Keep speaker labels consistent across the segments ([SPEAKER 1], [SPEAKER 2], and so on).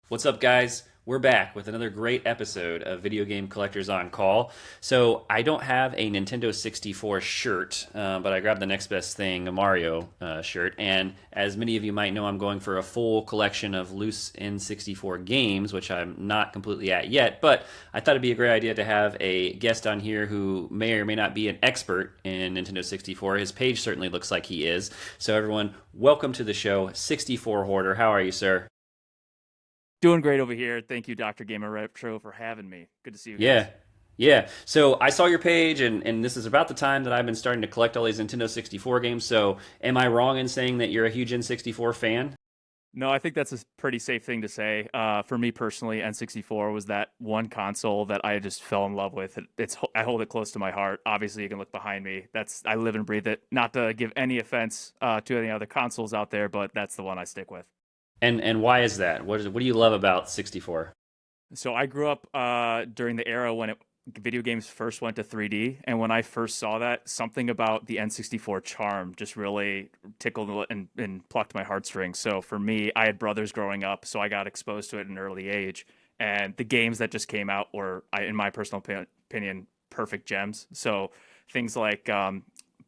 [SPEAKER 1] What's up, guys? We're back with another great episode of Video Game Collectors on Call. So, I don't have a Nintendo 64 shirt, but I grabbed the next best thing, a Mario shirt. And as many of you might know, I'm going for a full collection of loose N64 games, which I'm not completely at yet. But I thought it'd be a great idea to have a guest on here who may or may not be an expert in Nintendo 64. His page certainly looks like he is. So, everyone, welcome to the show, 64 Hoarder. How are you, sir?
[SPEAKER 2] Doing great over here. Thank you, Dr. Gamer Retro, for having me. Good to see you
[SPEAKER 1] Yeah.
[SPEAKER 2] guys.
[SPEAKER 1] Yeah. So I saw your page, and this is about the time that I've been starting to collect all these Nintendo 64 games. So am I wrong in saying that you're a huge N64 fan?
[SPEAKER 2] No, I think that's a pretty safe thing to say. For me personally, N64 was that one console that I just fell in love with. I hold it close to my heart. Obviously, you can look behind me. I live and breathe it. Not to give any offense to any other consoles out there, but that's the one I stick with.
[SPEAKER 1] And why is that? What do you love about 64?
[SPEAKER 2] So I grew up during the era when video games first went to 3D, and when I first saw that, something about the N64 charm just really tickled and plucked my heartstrings. So for me, I had brothers growing up, so I got exposed to it at an early age, and the games that just came out were, in my personal opinion, perfect gems. So things like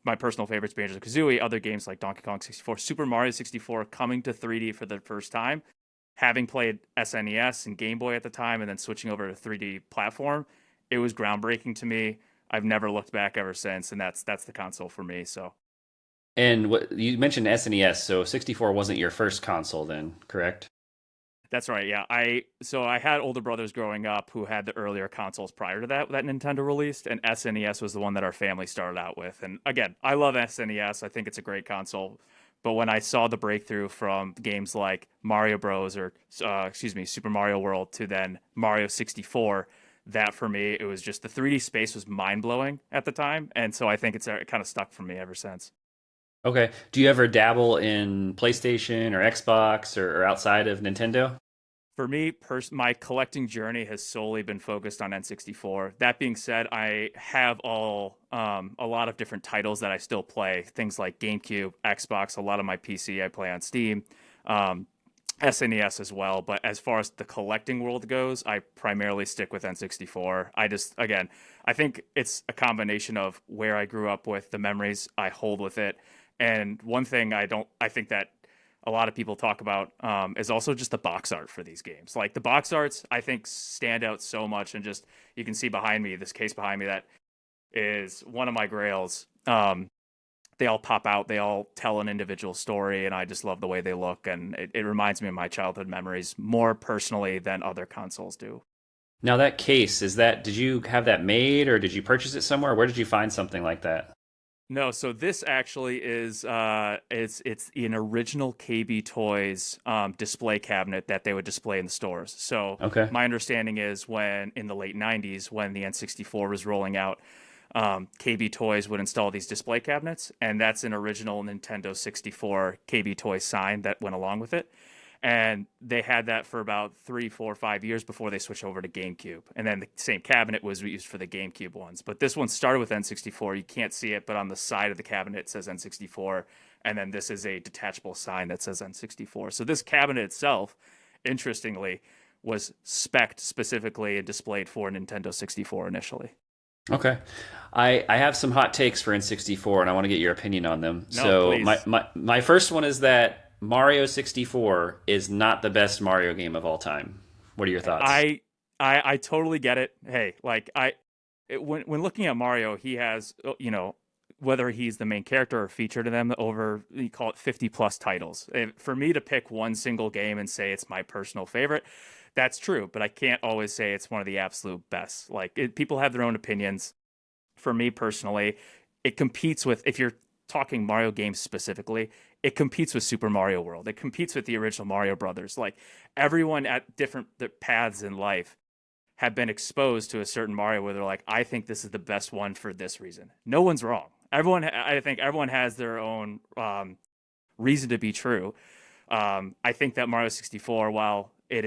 [SPEAKER 2] my personal favorites, Banjo-Kazooie, other games like Donkey Kong 64, Super Mario 64 coming to 3D for the first time, having played SNES and Game Boy at the time and then switching over to 3D platform, it was groundbreaking to me. I've never looked back ever since, and that's the console for me. So
[SPEAKER 1] And what you mentioned SNES, so 64 wasn't your first console then, correct?
[SPEAKER 2] that's right. Yeah, I had older brothers growing up who had the earlier consoles prior to that Nintendo released, and SNES was the one that our family started out with. And again, I love SNES. I think it's a great console. But when I saw the breakthrough from games like Mario Bros. Or excuse me, Super Mario World to then Mario 64, that for me it was just the 3D space was mind blowing at the time, and so I think it kind of stuck for me ever since.
[SPEAKER 1] Okay. Do you ever dabble in PlayStation or Xbox or outside of Nintendo?
[SPEAKER 2] For me, my collecting journey has solely been focused on N64. That being said, I have a lot of different titles that I still play. Things like GameCube, Xbox, a lot of my PC I play on Steam, um, SNES as well. But as far as the collecting world goes, I primarily stick with N64. Again, I think it's a combination of where I grew up with, the memories I hold with it, and one thing I think that a lot of people talk about is also just the box art for these games. Like the box arts, I think stand out so much, and just you can see behind me this case behind me that is one of my grails. They all pop out, they all tell an individual story, and I just love the way they look, and it reminds me of my childhood memories more personally than other consoles do.
[SPEAKER 1] Now that case, did you have that made or did you purchase it somewhere? Where did you find something like that?
[SPEAKER 2] No, so this actually is it's an original KB Toys display cabinet that they would display in the stores. So
[SPEAKER 1] Okay.
[SPEAKER 2] my understanding is when in the late '90s, when the N64 was rolling out, KB Toys would install these display cabinets, and that's an original Nintendo 64 KB Toys sign that went along with it. And they had that for about 3, 4, 5 years before they switched over to GameCube. And then the same cabinet was used for the GameCube ones. But this one started with N64. You can't see it, but on the side of the cabinet it says N64. And then this is a detachable sign that says N64. So this cabinet itself, interestingly, was spec'd specifically and displayed for Nintendo 64 initially.
[SPEAKER 1] Okay. I have some hot takes for N64 and I want to get your opinion on them.
[SPEAKER 2] No,
[SPEAKER 1] So my,
[SPEAKER 2] please.
[SPEAKER 1] my, my first one is that Mario 64 is not the best Mario game of all time. What are your thoughts?
[SPEAKER 2] I I totally get it. Hey, when looking at Mario, he has whether he's the main character or featured in them over you call it 50 plus titles. For me to pick one single game and say it's my personal favorite, that's true, but I can't always say it's one of the absolute best. People have their own opinions. For me personally, it competes with if you're talking Mario games specifically, it competes with Super Mario World. It competes with the original Mario Brothers. Like everyone at different paths in life have been exposed to a certain Mario where they're like, I think this is the best one for this reason. No one's wrong. I think everyone has their own reason to be true. I think that Mario 64, while it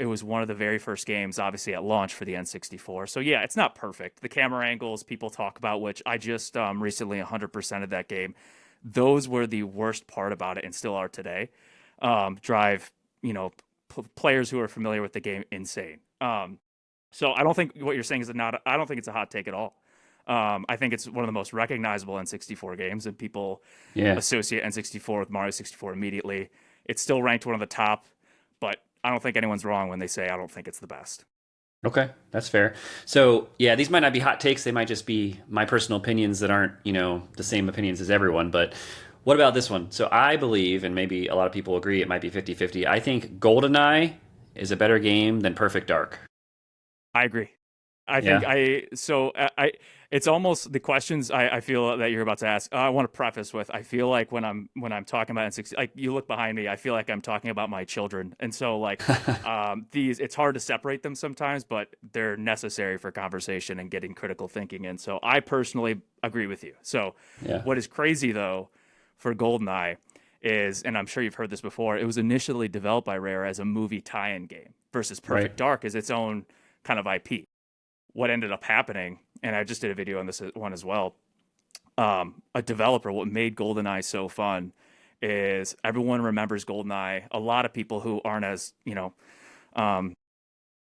[SPEAKER 2] was one of the very first games, obviously at launch for the N64. So yeah, it's not perfect. The camera angles people talk about, which I just recently 100% of that game, those were the worst part about it, and still are today. Drive, you know, players who are familiar with the game insane. So I don't think what you're saying is not. I don't think it's a hot take at all. I think it's one of the most recognizable N64 games, and people
[SPEAKER 1] Yeah.
[SPEAKER 2] associate N64 with Mario 64 immediately. It's still ranked one of the top, but I don't think anyone's wrong when they say I don't think it's the best.
[SPEAKER 1] Okay, that's fair. So, yeah, these might not be hot takes. They might just be my personal opinions that aren't, the same opinions as everyone. But what about this one? So, I believe, and maybe a lot of people agree, it might be 50-50. I think GoldenEye is a better game than Perfect Dark.
[SPEAKER 2] I agree. I think
[SPEAKER 1] Yeah.
[SPEAKER 2] it's almost the questions I feel that you're about to ask. I want to preface with I feel like when I'm talking about N60, like you look behind me, I feel like I'm talking about my children, and so like these it's hard to separate them sometimes, but they're necessary for conversation and getting critical thinking. And so I personally agree with you. So
[SPEAKER 1] Yeah.
[SPEAKER 2] what is crazy though for GoldenEye is, and I'm sure you've heard this before, it was initially developed by Rare as a movie tie-in game versus
[SPEAKER 1] Right.
[SPEAKER 2] Perfect Dark as its own kind of IP. What ended up happening, and I just did a video on this one as well. A developer, what made GoldenEye so fun is everyone remembers GoldenEye. A lot of people who um,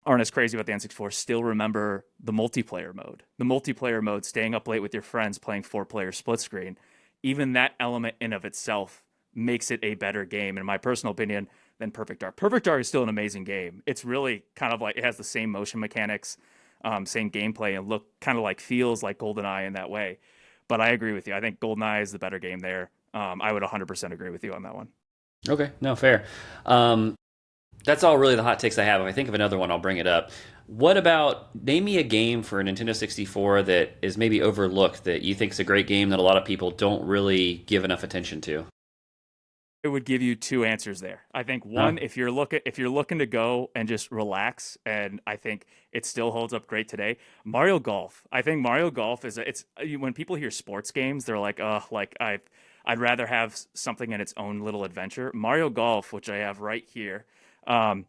[SPEAKER 2] aren't as crazy about the N64 still remember the multiplayer mode. The multiplayer mode, staying up late with your friends, playing four-player split screen. Even that element in of itself makes it a better game, in my personal opinion, than Perfect Dark. Perfect Dark is still an amazing game. It's really kind of like it has the same motion mechanics, same gameplay, and look kind of like feels like GoldenEye in that way. But I agree with you. I think GoldenEye is the better game there. I would 100% agree with you on that one.
[SPEAKER 1] Okay. No, fair. Um, that's all really the hot takes I have. If I think of another one, I'll bring it up. What about name me a game for a Nintendo 64 that is maybe overlooked that you think is a great game that a lot of people don't really give enough attention to?
[SPEAKER 2] It would give you two answers there. I think
[SPEAKER 1] Huh?
[SPEAKER 2] one, if you're looking to go and just relax, and I think it still holds up great today. Mario Golf. I think Mario Golf it's when people hear sports games, they're like, oh, like I'd rather have something in its own little adventure. Mario Golf, which I have right here, um,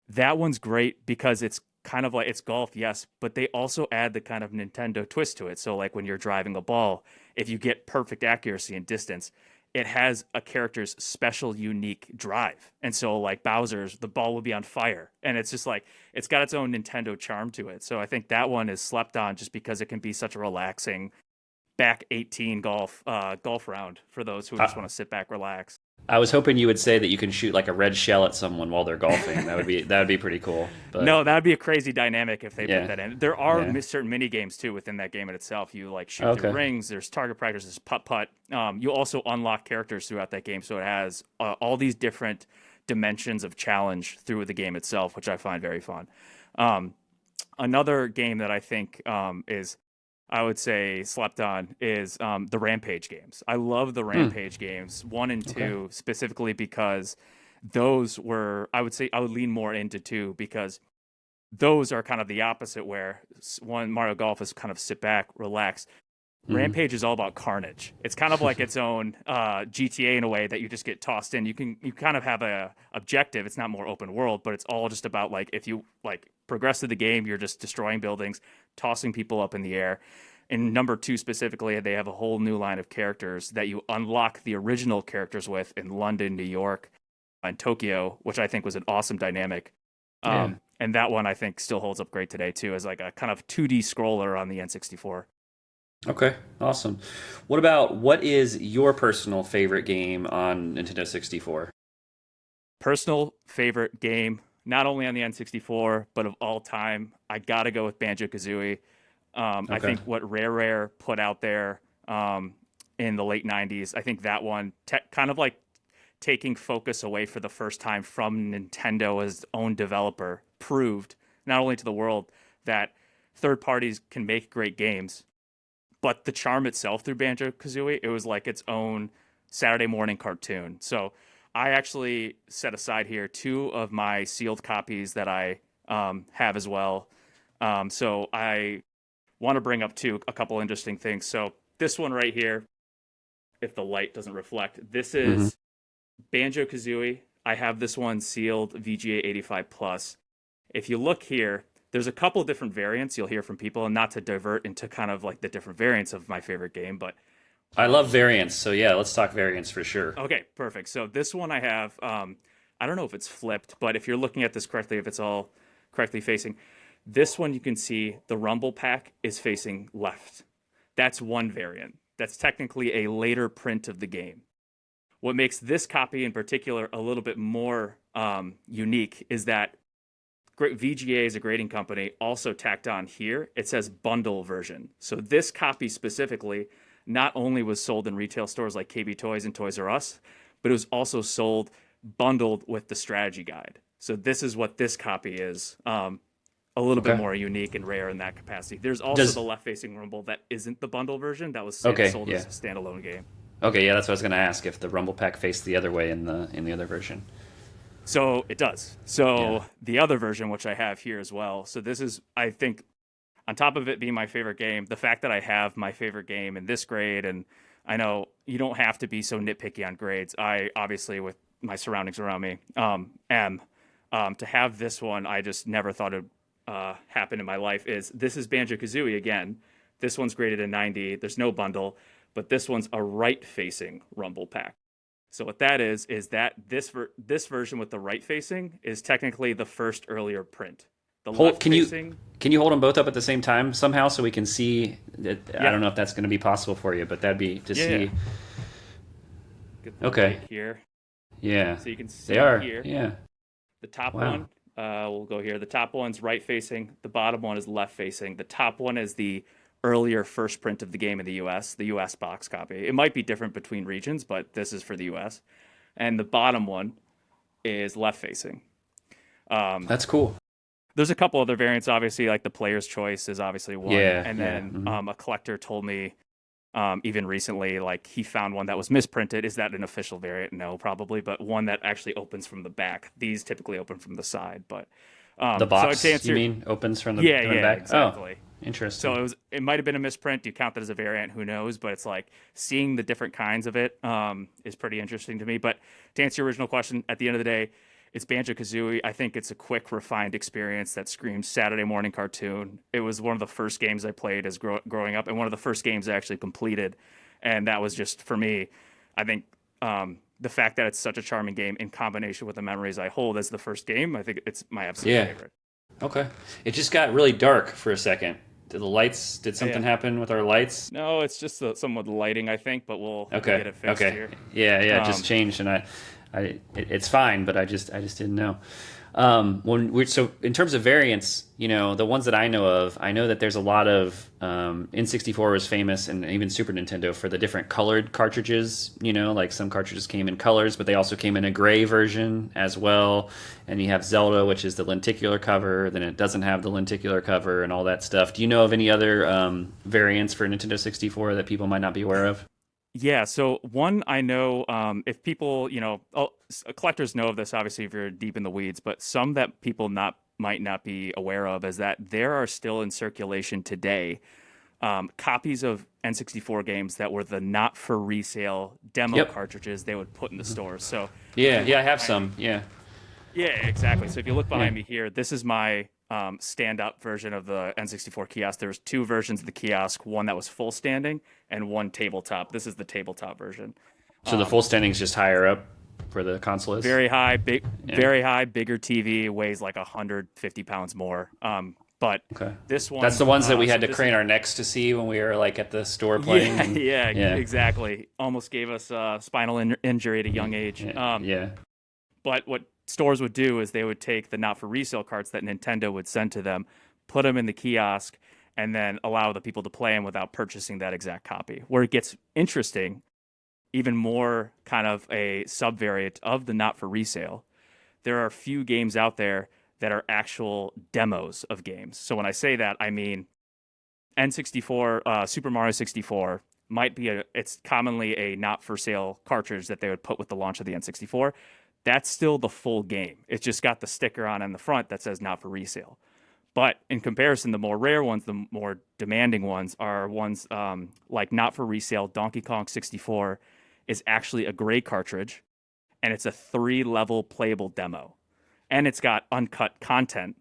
[SPEAKER 2] that one's great because it's kind of like it's golf, yes, but they also add the kind of Nintendo twist to it. So like when you're driving a ball, if you get perfect accuracy and distance, it has a character's special unique drive. And so like Bowser's, the ball will be on fire. And it's just like it's got its own Nintendo charm to it. So I think that one is slept on just because it can be such a relaxing back 18 golf round for those who just
[SPEAKER 1] I,
[SPEAKER 2] want to sit back, relax.
[SPEAKER 1] I was hoping you would say that you can shoot like a red shell at someone while they're golfing. That would be pretty cool. But
[SPEAKER 2] No, that'd be a crazy dynamic if they put
[SPEAKER 1] yeah,
[SPEAKER 2] that in. There are
[SPEAKER 1] yeah.
[SPEAKER 2] certain mini games too within that game in itself. You like shoot through
[SPEAKER 1] Okay.
[SPEAKER 2] rings. There's target practice. There's putt putt. You also unlock characters throughout that game, so it has all these different dimensions of challenge through the game itself, which I find very fun. Um, Another game that I think is I would say slept on is the Rampage games. I love the
[SPEAKER 1] Hmm.
[SPEAKER 2] Rampage games, one and
[SPEAKER 1] Okay.
[SPEAKER 2] two, specifically because those were, I would say, I would lean more into two because those are kind of the opposite, where one, Mario Golf is kind of sit back, relax.
[SPEAKER 1] Hmm.
[SPEAKER 2] Rampage is all about carnage. It's kind of like its own GTA in a way that you just get tossed in. You kind of have a objective. It's not more open world, but it's all just about like if you like progress through the game, you're just destroying buildings, tossing people up in the air. In number two specifically, they have a whole new line of characters that you unlock the original characters with in London, New York, and Tokyo, which I think was an awesome dynamic.
[SPEAKER 1] Yeah.
[SPEAKER 2] And that one I think still holds up great today too, as like a kind of 2D scroller on the N64.
[SPEAKER 1] Okay. Awesome. What is your personal favorite game on Nintendo 64?
[SPEAKER 2] Personal favorite game, not only on the N64, but of all time, I got to go with Banjo Kazooie. I
[SPEAKER 1] Okay.
[SPEAKER 2] think what Rare put out there in the late 90s, I think that one, kind of like taking focus away for the first time from Nintendo as own developer, proved not only to the world that third parties can make great games, but the charm itself through Banjo Kazooie, it was like its own Saturday morning cartoon. So I actually set aside here two of my sealed copies that I have as well. So I want to bring up a couple interesting things. So this one right here, if the light doesn't reflect, this
[SPEAKER 1] Hmm.
[SPEAKER 2] is Banjo Kazooie. I have this one sealed VGA 85 plus. If you look here, there's a couple different variants you'll hear from people, and not to divert into kind of like the different variants of my favorite game, but
[SPEAKER 1] I love variants, so yeah, let's talk variants for sure.
[SPEAKER 2] okay, perfect. So this one I have. I don't know if it's flipped, but if you're looking at this correctly, if it's all correctly facing, this one you can see the rumble pack is facing left. That's one variant. That's technically a later print of the game. What makes this copy in particular a little bit more unique is that VGA is a grading company also tacked on here. It says bundle version. So this copy specifically not only was sold in retail stores like KB Toys and Toys R Us, but it was also sold bundled with the strategy guide. So this is what this copy is. A little bit
[SPEAKER 1] Okay.
[SPEAKER 2] more unique and rare in that capacity. There's also
[SPEAKER 1] Does
[SPEAKER 2] the left-facing rumble that isn't the bundle version. That was
[SPEAKER 1] okay,
[SPEAKER 2] sold
[SPEAKER 1] yeah.
[SPEAKER 2] as a standalone game.
[SPEAKER 1] Okay, yeah, that's what I was going to ask if the Rumble Pack faced the other way in the other version.
[SPEAKER 2] So it does.
[SPEAKER 1] Yeah.
[SPEAKER 2] So the other version, which I have here as well. So this is, I think, on top of it being my favorite game, the fact that I have my favorite game in this grade, and I know you don't have to be so nitpicky on grades. I obviously, with my surroundings around me, am. To have this one, I just never thought it happen in my life. This is Banjo-Kazooie again. This one's graded a 90. There's no bundle, but this one's a right-facing rumble pack. So what that is that this version with the right facing is technically the first earlier print. The
[SPEAKER 1] Hold,
[SPEAKER 2] left
[SPEAKER 1] can you
[SPEAKER 2] facing,
[SPEAKER 1] can you hold them both up at the same time somehow so we can see? I
[SPEAKER 2] yeah,
[SPEAKER 1] don't know if that's going to be possible for you, but that'd be to
[SPEAKER 2] yeah,
[SPEAKER 1] see.
[SPEAKER 2] get the
[SPEAKER 1] Okay.
[SPEAKER 2] right here,
[SPEAKER 1] Yeah,
[SPEAKER 2] so you can see
[SPEAKER 1] they are.
[SPEAKER 2] here
[SPEAKER 1] Yeah.
[SPEAKER 2] the top
[SPEAKER 1] Wow.
[SPEAKER 2] one. We'll go here. The top one's right facing. The bottom one is left facing. The top one is the earlier first print of the game in the U.S. The U.S. box copy. It might be different between regions, but this is for the U.S. And the bottom one is left facing.
[SPEAKER 1] That's cool.
[SPEAKER 2] There's a couple other variants, obviously, like the player's choice is obviously one.
[SPEAKER 1] Yeah.
[SPEAKER 2] And
[SPEAKER 1] Yeah.
[SPEAKER 2] then
[SPEAKER 1] Mhm.
[SPEAKER 2] a collector told me even recently, like he found one that was misprinted. Is that an official variant? No, probably, but one that actually opens from the back. These typically open from the side, but
[SPEAKER 1] The
[SPEAKER 2] so to
[SPEAKER 1] box, you
[SPEAKER 2] answer,
[SPEAKER 1] mean, opens from
[SPEAKER 2] yeah,
[SPEAKER 1] the
[SPEAKER 2] yeah,
[SPEAKER 1] back? Oh,
[SPEAKER 2] exactly.
[SPEAKER 1] interesting.
[SPEAKER 2] So it might have been a misprint. You count that as a variant? Who knows? But it's like seeing the different kinds of it is pretty interesting to me. But to answer your original question, at the end of the day, it's Banjo Kazooie. I think it's a quick, refined experience that screams Saturday morning cartoon. It was one of the first games I played as growing up, and one of the first games I actually completed. And that was just for me. I think the fact that it's such a charming game in combination with the memories I hold as the first game, I think it's my absolute
[SPEAKER 1] Yeah.
[SPEAKER 2] favorite.
[SPEAKER 1] Okay. It just got really dark for a second. Did the lights? Did something
[SPEAKER 2] Yeah.
[SPEAKER 1] happen with our lights?
[SPEAKER 2] No, it's just some of the lighting, I think, but we'll
[SPEAKER 1] Okay.
[SPEAKER 2] get it fixed
[SPEAKER 1] Okay.
[SPEAKER 2] here.
[SPEAKER 1] Yeah. Yeah. It just
[SPEAKER 2] Um,
[SPEAKER 1] changed, and it's fine, but I just didn't know. So in terms of variants, the ones that I know of, I know that there's a lot of N64 was famous, and even Super Nintendo for the different colored cartridges. Like some cartridges came in colors, but they also came in a gray version as well. And you have Zelda, which is the lenticular cover. Then it doesn't have the lenticular cover and all that stuff. Do you know of any other variants for Nintendo 64 that people might not be aware of?
[SPEAKER 2] Yeah, so one I know, if people, collectors know of this, obviously, if you're deep in the weeds, but some that people might not be aware of is that there are still in circulation today copies of N64 games that were the not for resale demo
[SPEAKER 1] Yep.
[SPEAKER 2] cartridges they would put in the stores. So if
[SPEAKER 1] Yeah.
[SPEAKER 2] you
[SPEAKER 1] Yeah.
[SPEAKER 2] look
[SPEAKER 1] I have
[SPEAKER 2] behind me,
[SPEAKER 1] some. Yeah.
[SPEAKER 2] yeah, exactly. So if you look
[SPEAKER 1] Yeah.
[SPEAKER 2] behind me here, this is my stand-up version of the N64 kiosk. There's two versions of the kiosk, one that was full standing and one tabletop. This is the tabletop version.
[SPEAKER 1] So the full standing is just higher up where the console is.
[SPEAKER 2] Very high, bigger TV, weighs like 150 pounds more. But
[SPEAKER 1] Okay.
[SPEAKER 2] this
[SPEAKER 1] That's
[SPEAKER 2] one,
[SPEAKER 1] the ones that we
[SPEAKER 2] so
[SPEAKER 1] had to
[SPEAKER 2] this
[SPEAKER 1] crane
[SPEAKER 2] is,
[SPEAKER 1] our necks to see when we were like at the store playing.
[SPEAKER 2] yeah,
[SPEAKER 1] And,
[SPEAKER 2] yeah,
[SPEAKER 1] yeah.
[SPEAKER 2] exactly. Almost gave us spinal injury at a young age.
[SPEAKER 1] Yeah. Yeah.
[SPEAKER 2] But what stores would do is they would take the not for resale carts that Nintendo would send to them, put them in the kiosk, and then allow the people to play them without purchasing that exact copy. Where it gets interesting, even more kind of a subvariant of the not for resale, there are a few games out there that are actual demos of games. So when I say that, I mean N64, Super Mario 64 might be it's commonly a not for sale cartridge that they would put with the launch of the N64. That's still the full game. It's just got the sticker on the front that says not for resale. But in comparison, the more rare ones, the more demanding ones are ones like not for resale. Donkey Kong 64 is actually a gray cartridge, and it's a 3-level playable demo, and it's got uncut content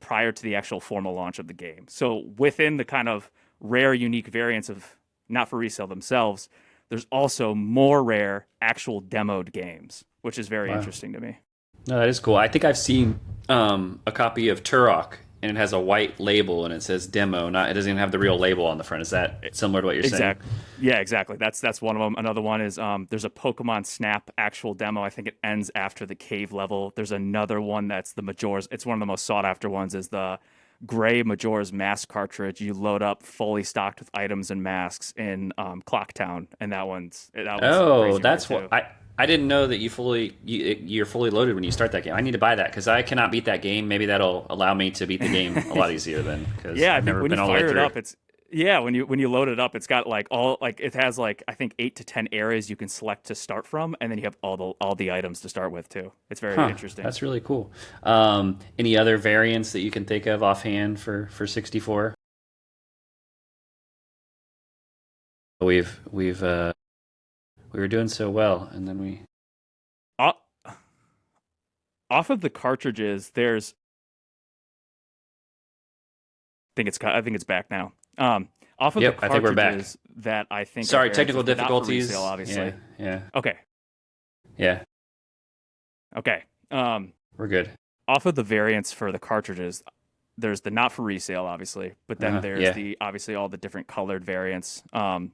[SPEAKER 2] prior to the actual formal launch of the game. So within the kind of rare, unique variants of not for resale themselves, there's also more rare actual demoed games, which is very
[SPEAKER 1] Wow.
[SPEAKER 2] interesting to me.
[SPEAKER 1] No, that is cool. I think I've seen a copy of Turok, and it has a white label, and it says demo. Not, it doesn't even have the real label on the front. Is that similar to what you're saying?
[SPEAKER 2] Exactly. Yeah, exactly. That's one of them. Another one is there's a Pokemon Snap actual demo. I think it ends after the cave level. There's another one that's the Majora's. It's one of the most sought after ones. Is the gray Majora's Mask cartridge. You load up fully stocked with items and masks in Clocktown, and that one's
[SPEAKER 1] Oh,
[SPEAKER 2] crazy rare
[SPEAKER 1] that's what
[SPEAKER 2] too.
[SPEAKER 1] I didn't know that you're fully loaded when you start that game. I need to buy that because I cannot beat that game. Maybe that'll allow me to beat the game a lot easier then because
[SPEAKER 2] Yeah, I
[SPEAKER 1] I've
[SPEAKER 2] think
[SPEAKER 1] never
[SPEAKER 2] when you
[SPEAKER 1] been all the way
[SPEAKER 2] fire it
[SPEAKER 1] through.
[SPEAKER 2] up, it's yeah, when you load it up, it's got like all like it has like I think 8 to 10 areas you can select to start from, and then you have all the items to start with too. It's very
[SPEAKER 1] Huh,
[SPEAKER 2] interesting.
[SPEAKER 1] that's really cool. Any other variants that you can think of offhand for 64? We were doing so well, and then we.
[SPEAKER 2] O- Off of the cartridges, there's I think it's back now. Off of the
[SPEAKER 1] Yep, I think we're back.
[SPEAKER 2] cartridges that I think are
[SPEAKER 1] Sorry,
[SPEAKER 2] variances,
[SPEAKER 1] technical
[SPEAKER 2] but not for resale,
[SPEAKER 1] difficulties. Yeah,
[SPEAKER 2] obviously.
[SPEAKER 1] yeah,
[SPEAKER 2] Okay,
[SPEAKER 1] yeah.
[SPEAKER 2] okay.
[SPEAKER 1] We're good.
[SPEAKER 2] Off of the variants for the cartridges, there's the not for resale, obviously, but then there's
[SPEAKER 1] Yeah.
[SPEAKER 2] the obviously all the different colored variants.
[SPEAKER 1] Hmm.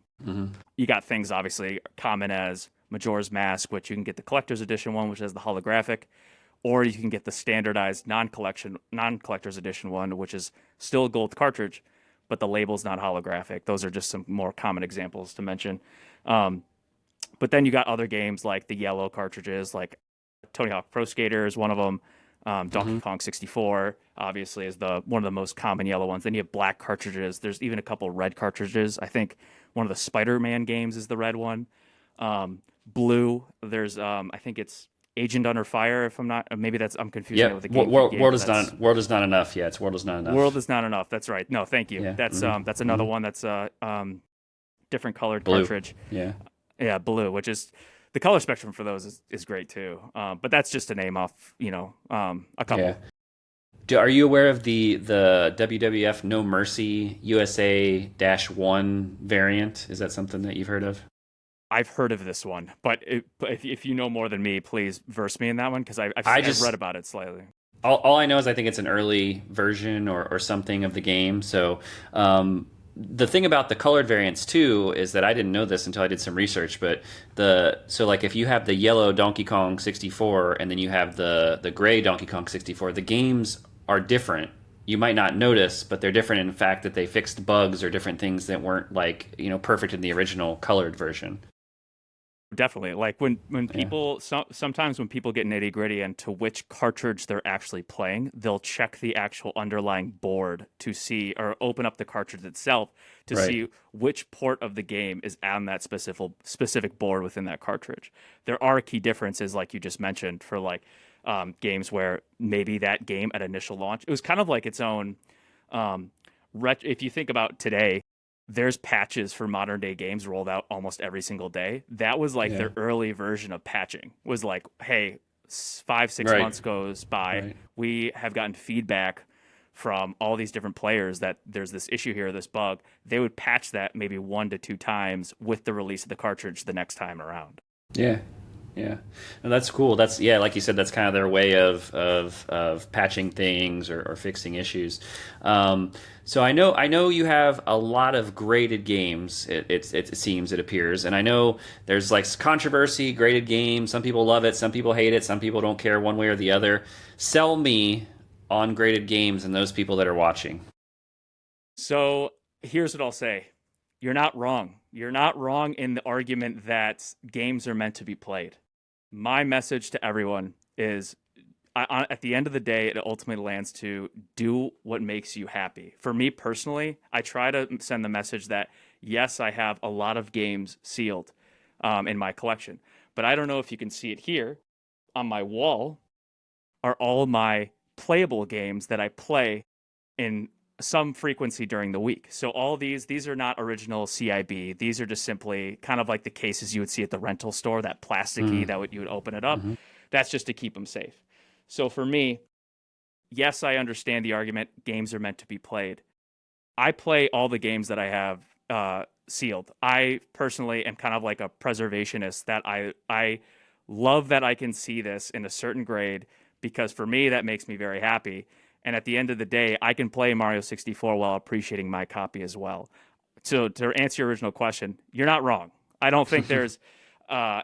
[SPEAKER 2] You got things obviously common as Majora's Mask, which you can get the collector's edition one, which has the holographic, or you can get the standardized non-collector's edition one, which is still a gold cartridge, but the label's not holographic. Those are just some more common examples to mention. Um, but then you got other games like the yellow cartridges, like Tony Hawk Pro Skater is one of them. Donkey
[SPEAKER 1] Hmm.
[SPEAKER 2] Kong 64 obviously is the one of the most common yellow ones. Then you have black cartridges. There's even a couple red cartridges. I think one of the Spider-Man games is the red one. Blue. There's I think it's Agent Under Fire. If I'm not, maybe that's I'm confusing it with
[SPEAKER 1] Yep.
[SPEAKER 2] a GameCube game,
[SPEAKER 1] World
[SPEAKER 2] but
[SPEAKER 1] is
[SPEAKER 2] that's
[SPEAKER 1] not World is not enough. Yeah, it's World is not
[SPEAKER 2] World
[SPEAKER 1] enough.
[SPEAKER 2] is not enough. That's right. No, thank you.
[SPEAKER 1] Yeah.
[SPEAKER 2] That's another
[SPEAKER 1] Hmm.
[SPEAKER 2] one that's different colored
[SPEAKER 1] Blue.
[SPEAKER 2] cartridge.
[SPEAKER 1] Yeah.
[SPEAKER 2] Yeah, blue, which is the color spectrum for those is great too. But that's just to name off, a
[SPEAKER 1] Yeah.
[SPEAKER 2] couple.
[SPEAKER 1] Are you aware of the WWF No Mercy USA-1 variant? Is that something that you've heard of?
[SPEAKER 2] I've heard of this one, but if you know more than me, please verse me in that one because
[SPEAKER 1] I
[SPEAKER 2] I've read
[SPEAKER 1] just
[SPEAKER 2] about it slightly.
[SPEAKER 1] all I know is I think it's an early version or something of the game. So the thing about the colored variants too is that I didn't know this until I did some research. But like if you have the yellow Donkey Kong 64 and then you have the gray Donkey Kong 64, the games are different. You might not notice, but they're different in the fact that they fixed bugs or different things that weren't like perfect in the original colored version.
[SPEAKER 2] Definitely. Like when
[SPEAKER 1] Yeah.
[SPEAKER 2] people sometimes when people get nitty gritty into which cartridge they're actually playing, they'll check the actual underlying board to see or open up the cartridge itself to
[SPEAKER 1] Right.
[SPEAKER 2] see which port of the game is on that specific board within that cartridge. There are key differences, like you just mentioned, for like games where maybe that game at initial launch it was kind of like its own. Um, if you think about today, there's patches for modern day games rolled out almost every single day. That was like
[SPEAKER 1] Yeah.
[SPEAKER 2] their early version of patching. Was like, hey, 5 6 months
[SPEAKER 1] Right.
[SPEAKER 2] goes by,
[SPEAKER 1] Right.
[SPEAKER 2] we have gotten feedback from all these different players that there's this issue here, this bug. They would patch that maybe 1 to 2 times with the release of the cartridge the next time around.
[SPEAKER 1] Yeah. Yeah. No, that's cool. That's yeah, like you said, that's kind of their way of patching things or fixing issues. So I know you have a lot of graded games. It seems it appears, and I know there's like controversy. Graded games. Some people love it. Some people hate it. Some people don't care one way or the other. Sell me on graded games and those people that are watching.
[SPEAKER 2] So here's what I'll say. You're not wrong. You're not wrong in the argument that games are meant to be played. My message to everyone is at the end of the day, it ultimately lands to do what makes you happy. For me personally, I try to send the message that yes, I have a lot of games sealed in my collection, but I don't know if you can see it here on my wall are all my playable games that I play in some frequency during the week. So all these are not original CIB. These are just simply kind of like the cases you would see at the rental store, that plasticky
[SPEAKER 1] Mm,
[SPEAKER 2] you would open it up.
[SPEAKER 1] hmm.
[SPEAKER 2] That's just to keep them safe. So for me, yes, I understand the argument. Games are meant to be played. I play all the games that I have sealed. I personally am kind of like a preservationist that I love that I can see this in a certain grade because for me, that makes me very happy. And at the end of the day, I can play Mario 64 while appreciating my copy as well. So to answer your original question, you're not wrong. I don't think there's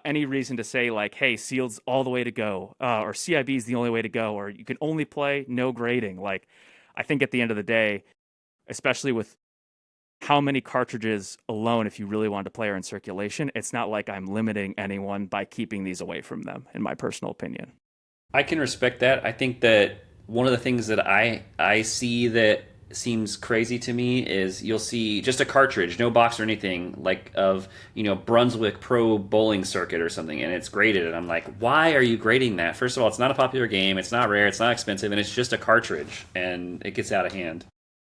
[SPEAKER 2] any reason to say like, "Hey, sealed's all the way to go," or CIB is the only way to go, or you can only play no grading. Like, I think at the end of the day, especially with how many cartridges alone, if you really wanted to play are in circulation, it's not like I'm limiting anyone by keeping these away from them, in my personal opinion.
[SPEAKER 1] I can respect that. I think that one of the things that I see that seems crazy to me is you'll see just a cartridge, no box or anything, like of Brunswick Pro Bowling Circuit or something, and it's graded, and I'm like, why are you grading that? First of all, it's not a popular game, it's not rare, it's not expensive, and it's just a cartridge, and it gets out of hand.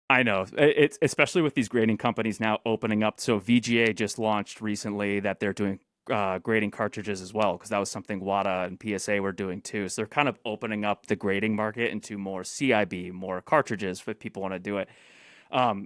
[SPEAKER 2] I know it's especially with these grading companies now opening up. So VGA just launched recently that they're doing grading cartridges as well, because that was something WADA and PSA were doing too. So they're kind of opening up the grading market into more CIB, more cartridges if people want to do it.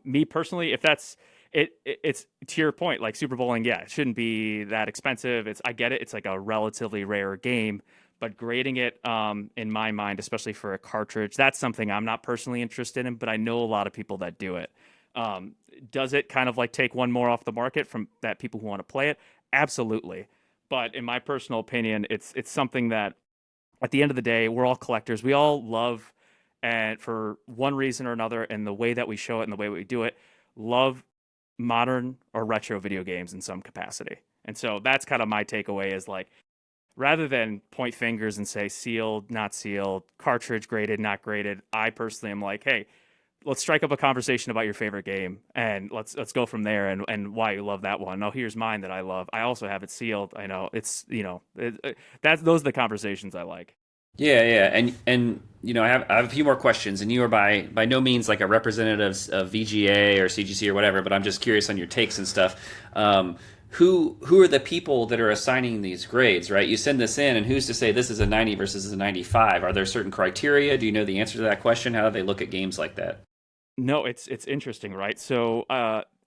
[SPEAKER 2] Me personally, if that's it's to your point, like Super Bowling, yeah, it shouldn't be that expensive. I get it. It's like a relatively rare game, but grading it, in my mind, especially for a cartridge, that's something I'm not personally interested in, but I know a lot of people that do it. Does it kind of like take one more off the market from that people who want to play it? Absolutely. But in my personal opinion, it's something that at the end of the day, we're all collectors. We all love, and for one reason or another, and the way that we show it and the way we do it, love modern or retro video games in some capacity. And so that's kind of my takeaway is like, rather than point fingers and say sealed, not sealed, cartridge graded, not graded, I personally am like, hey, let's strike up a conversation about your favorite game and let's go from there and why you love that one. Oh, here's mine that I love. I also have it sealed. I know it's that's those are the conversations I like.
[SPEAKER 1] Yeah, yeah, and I have a few more questions, and you are by no means like a representative of VGA or CGC or whatever, but I'm just curious on your takes and stuff. Who are the people that are assigning these grades? Right, you send this in, and who's to say this is a 90 versus a 95? Are there certain criteria? Do you know the answer to that question? How do they look at games like that?
[SPEAKER 2] No, it's interesting, right? So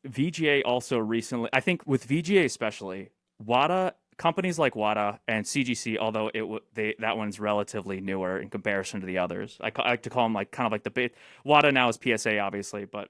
[SPEAKER 2] VGA also recently, I think with VGA especially, WADA companies like WADA and CGC, although that one's relatively newer in comparison to the others. I like to call them like kind of like the bit. WADA now is PSA, obviously, but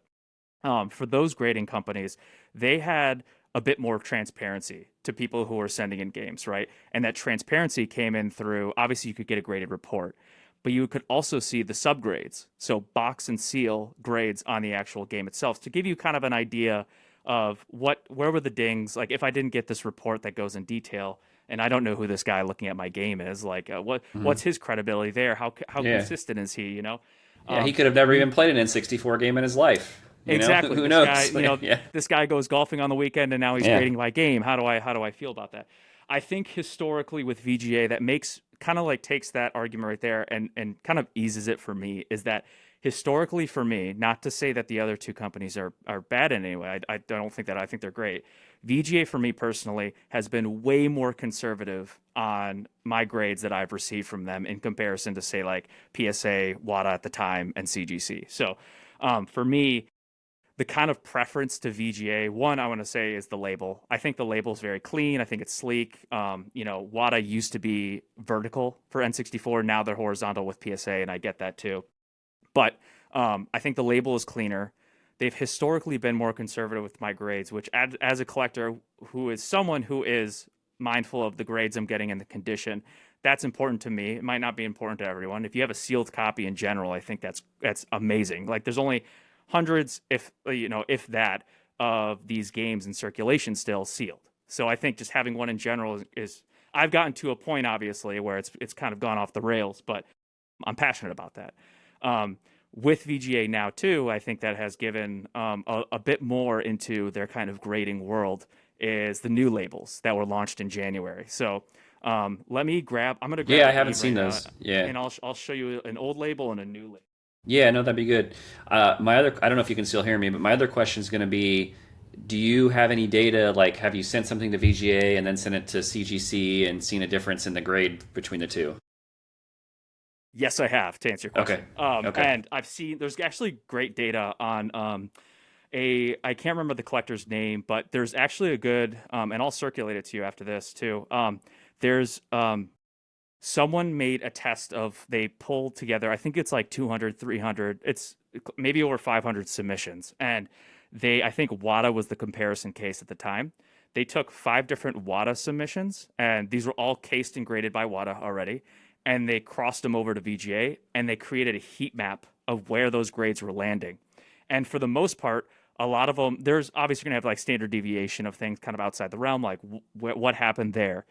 [SPEAKER 2] for those grading companies, they had a bit more transparency to people who were sending in games, right? And that transparency came in through obviously you could get a graded report, but you could also see the subgrades, so box and seal grades on the actual game itself to give you kind of an idea of where were the dings. Like if I didn't get this report that goes in detail, and I don't know who this guy looking at my game is, like
[SPEAKER 1] Hmm.
[SPEAKER 2] what's his credibility there? How
[SPEAKER 1] Yeah,
[SPEAKER 2] consistent is he?
[SPEAKER 1] yeah, he
[SPEAKER 2] Um,
[SPEAKER 1] could have never
[SPEAKER 2] we
[SPEAKER 1] even played an N64 game in his life.
[SPEAKER 2] Exactly.
[SPEAKER 1] Who
[SPEAKER 2] This guy,
[SPEAKER 1] knows? Yeah,
[SPEAKER 2] this guy goes golfing on the weekend and now he's
[SPEAKER 1] yeah.
[SPEAKER 2] grading my game. How do I feel about that? I think historically with VGA that makes kind of like takes that argument right there and kind of eases it for me is that historically for me, not to say that the other two companies are bad in any way. I don't think that. I think they're great. VGA for me personally has been way more conservative on my grades that I've received from them in comparison to say like PSA, WADA at the time, and CGC. So for me, the kind of preference to VGA, one I want to say is the label. I think the label is very clean. I think it's sleek. WADA used to be vertical for N64. Now they're horizontal with PSA, and I get that too. But I think the label is cleaner. They've historically been more conservative with my grades, which as a collector who is someone who is mindful of the grades I'm getting and the condition, that's important to me. It might not be important to everyone. If you have a sealed copy in general, I think that's amazing. Like there's only hundreds, if that, of these games in circulation still sealed. So I think just having one in general is I've gotten to a point obviously where it's kind of gone off the rails, but I'm passionate about that. Um, with VGA now too, I think that has given a bit more into their kind of grading world is the new labels that were launched in January. So let me grab. I'm going to grab
[SPEAKER 1] Yeah, I
[SPEAKER 2] a
[SPEAKER 1] haven't
[SPEAKER 2] game
[SPEAKER 1] seen
[SPEAKER 2] right now,
[SPEAKER 1] those. Yeah.
[SPEAKER 2] and I'll show you an old label and a new label.
[SPEAKER 1] Yeah, no, that'd be good. I don't know if you can still hear me, but my other question is going to be, do you have any data? Like, have you sent something to VGA and then sent it to CGC and seen a difference in the grade between the two?
[SPEAKER 2] Yes, I have to answer your
[SPEAKER 1] Okay.
[SPEAKER 2] question.
[SPEAKER 1] Okay.
[SPEAKER 2] And I've seen there's actually great data on a I can't remember the collector's name, but there's actually a good and I'll circulate it to you after this too. There's someone made a test of, they pulled together, I think it's like 200, 300, it's maybe over 500 submissions. And I think WADA was the comparison case at the time. They took 5 different WADA submissions, and these were all cased and graded by WADA already. And they crossed them over to VGA, and they created a heat map of where those grades were landing. And for the most part, a lot of them, there's obviously going to have like standard deviation of things kind of outside the realm, like what happened there.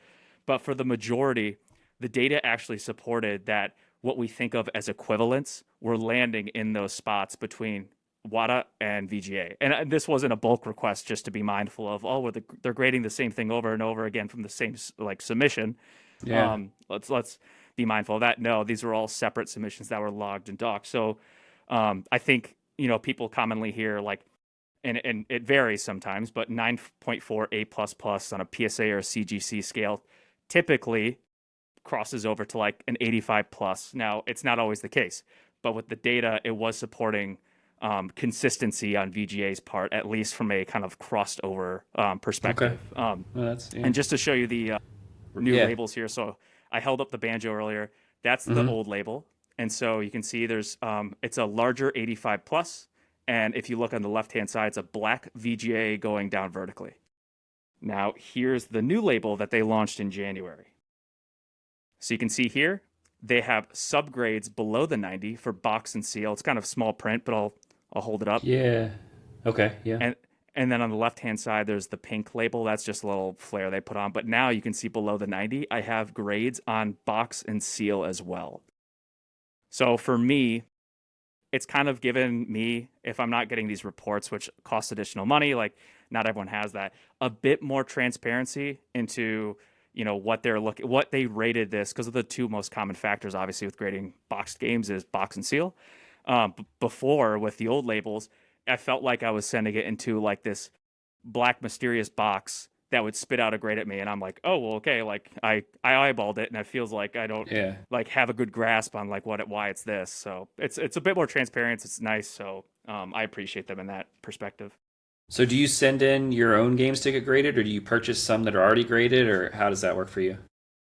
[SPEAKER 2] But for the majority, the data actually supported that what we think of as equivalents were landing in those spots between WADA and VGA. And this wasn't a bulk request, just to be mindful of, oh, they're grading the same thing over and over again from the same like submission.
[SPEAKER 1] Yeah.
[SPEAKER 2] Let's be mindful of that. No, these were all separate submissions that were logged and docked. So I think, people commonly hear like, and it varies sometimes, but 9.4 A++ on a PSA or a CGC scale typically crosses over to like an 85 plus. Now, it's not always the case, but with the data, it was supporting consistency on VGA's part, at least from a kind of crossed over
[SPEAKER 1] Okay.
[SPEAKER 2] perspective.
[SPEAKER 1] Well, that's yeah.
[SPEAKER 2] And just to show you the new
[SPEAKER 1] Yeah.
[SPEAKER 2] labels here, so I held up the banjo earlier. That's the
[SPEAKER 1] Mm-hmm.
[SPEAKER 2] old label, and so you can see there's it's a larger 85 plus, and if you look on the left hand side, it's a black VGA going down vertically. Now here's the new label that they launched in January. So you can see here, they have subgrades below the 90 for box and seal. It's kind of small print, but I'll hold it up.
[SPEAKER 1] Yeah. Okay. Yeah.
[SPEAKER 2] And and then on the left-hand side, there's the pink label. That's just a little flare they put on. But now you can see below the 90, I have grades on box and seal as well. So for me, it's kind of given me, if I'm not getting these reports, which cost additional money, like not everyone has that, a bit more transparency into what they rated this, because of the two most common factors obviously with grading boxed games is box and seal. Before, with the old labels, I felt like I was sending it into like this black mysterious box that would spit out a grade at me, and I'm like, oh well, okay, like I eyeballed it, and it feels like I don't
[SPEAKER 1] Yeah.
[SPEAKER 2] like have a good grasp on like why it's this. So it's a bit more transparent. It's nice. So I appreciate them in that perspective.
[SPEAKER 1] So do you send in your own games to get graded, or do you purchase some that are already graded, or how does that work for you?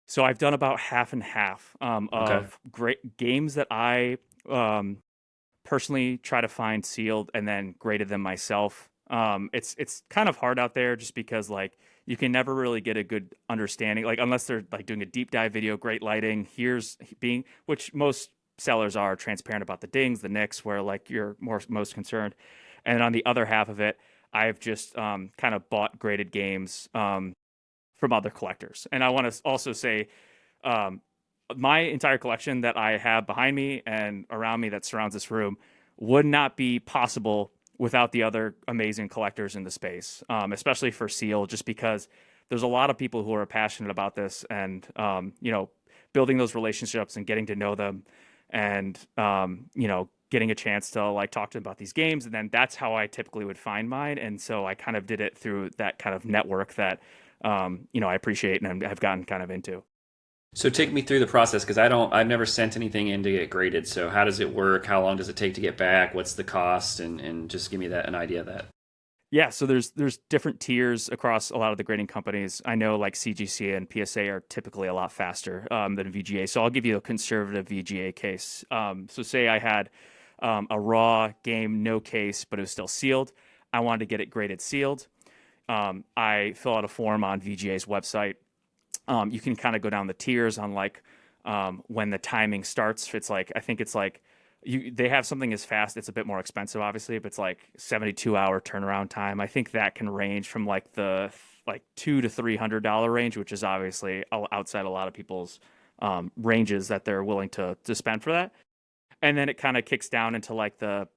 [SPEAKER 2] So I've done about half and half
[SPEAKER 1] Okay.
[SPEAKER 2] of great games that I personally try to find sealed and then graded them myself. It's kind of hard out there just because like you can never really get a good understanding, like unless they're like doing a deep dive video, great lighting. Here's being, which most sellers are transparent about the dings, the nicks, where like you're most concerned. And on the other half of it, I've just kind of bought graded games from other collectors. And I want to also say, um, my entire collection that I have behind me and around me that surrounds this room would not be possible without the other amazing collectors in the space, especially for Seal, just because there's a lot of people who are passionate about this and, building those relationships and getting to know them and, getting a chance to like talk to them about these games. And then that's how I typically would find mine. And so I kind of did it through that kind of network that, I appreciate and have gotten kind of into.
[SPEAKER 1] So take me through the process because I've never sent anything in to get graded. So how does it work? How long does it take to get back? What's the cost? And just give me an idea of that.
[SPEAKER 2] Yeah, so there's different tiers across a lot of the grading companies. I know like CGC and PSA are typically a lot faster than VGA. So I'll give you a conservative VGA case. So say I had a raw game, no case, but it was still sealed. I wanted to get it graded sealed. I fill out a form on VGA's website. You can kind of go down the tiers on like when the timing starts. It's like I think it's like they have something as fast. It's a bit more expensive, obviously, but it's like 72-hour turnaround time. I think that can range from like the like $200 to $300 range, which is obviously outside a lot of people's ranges that they're willing to spend for that. And then it kind of kicks down into like the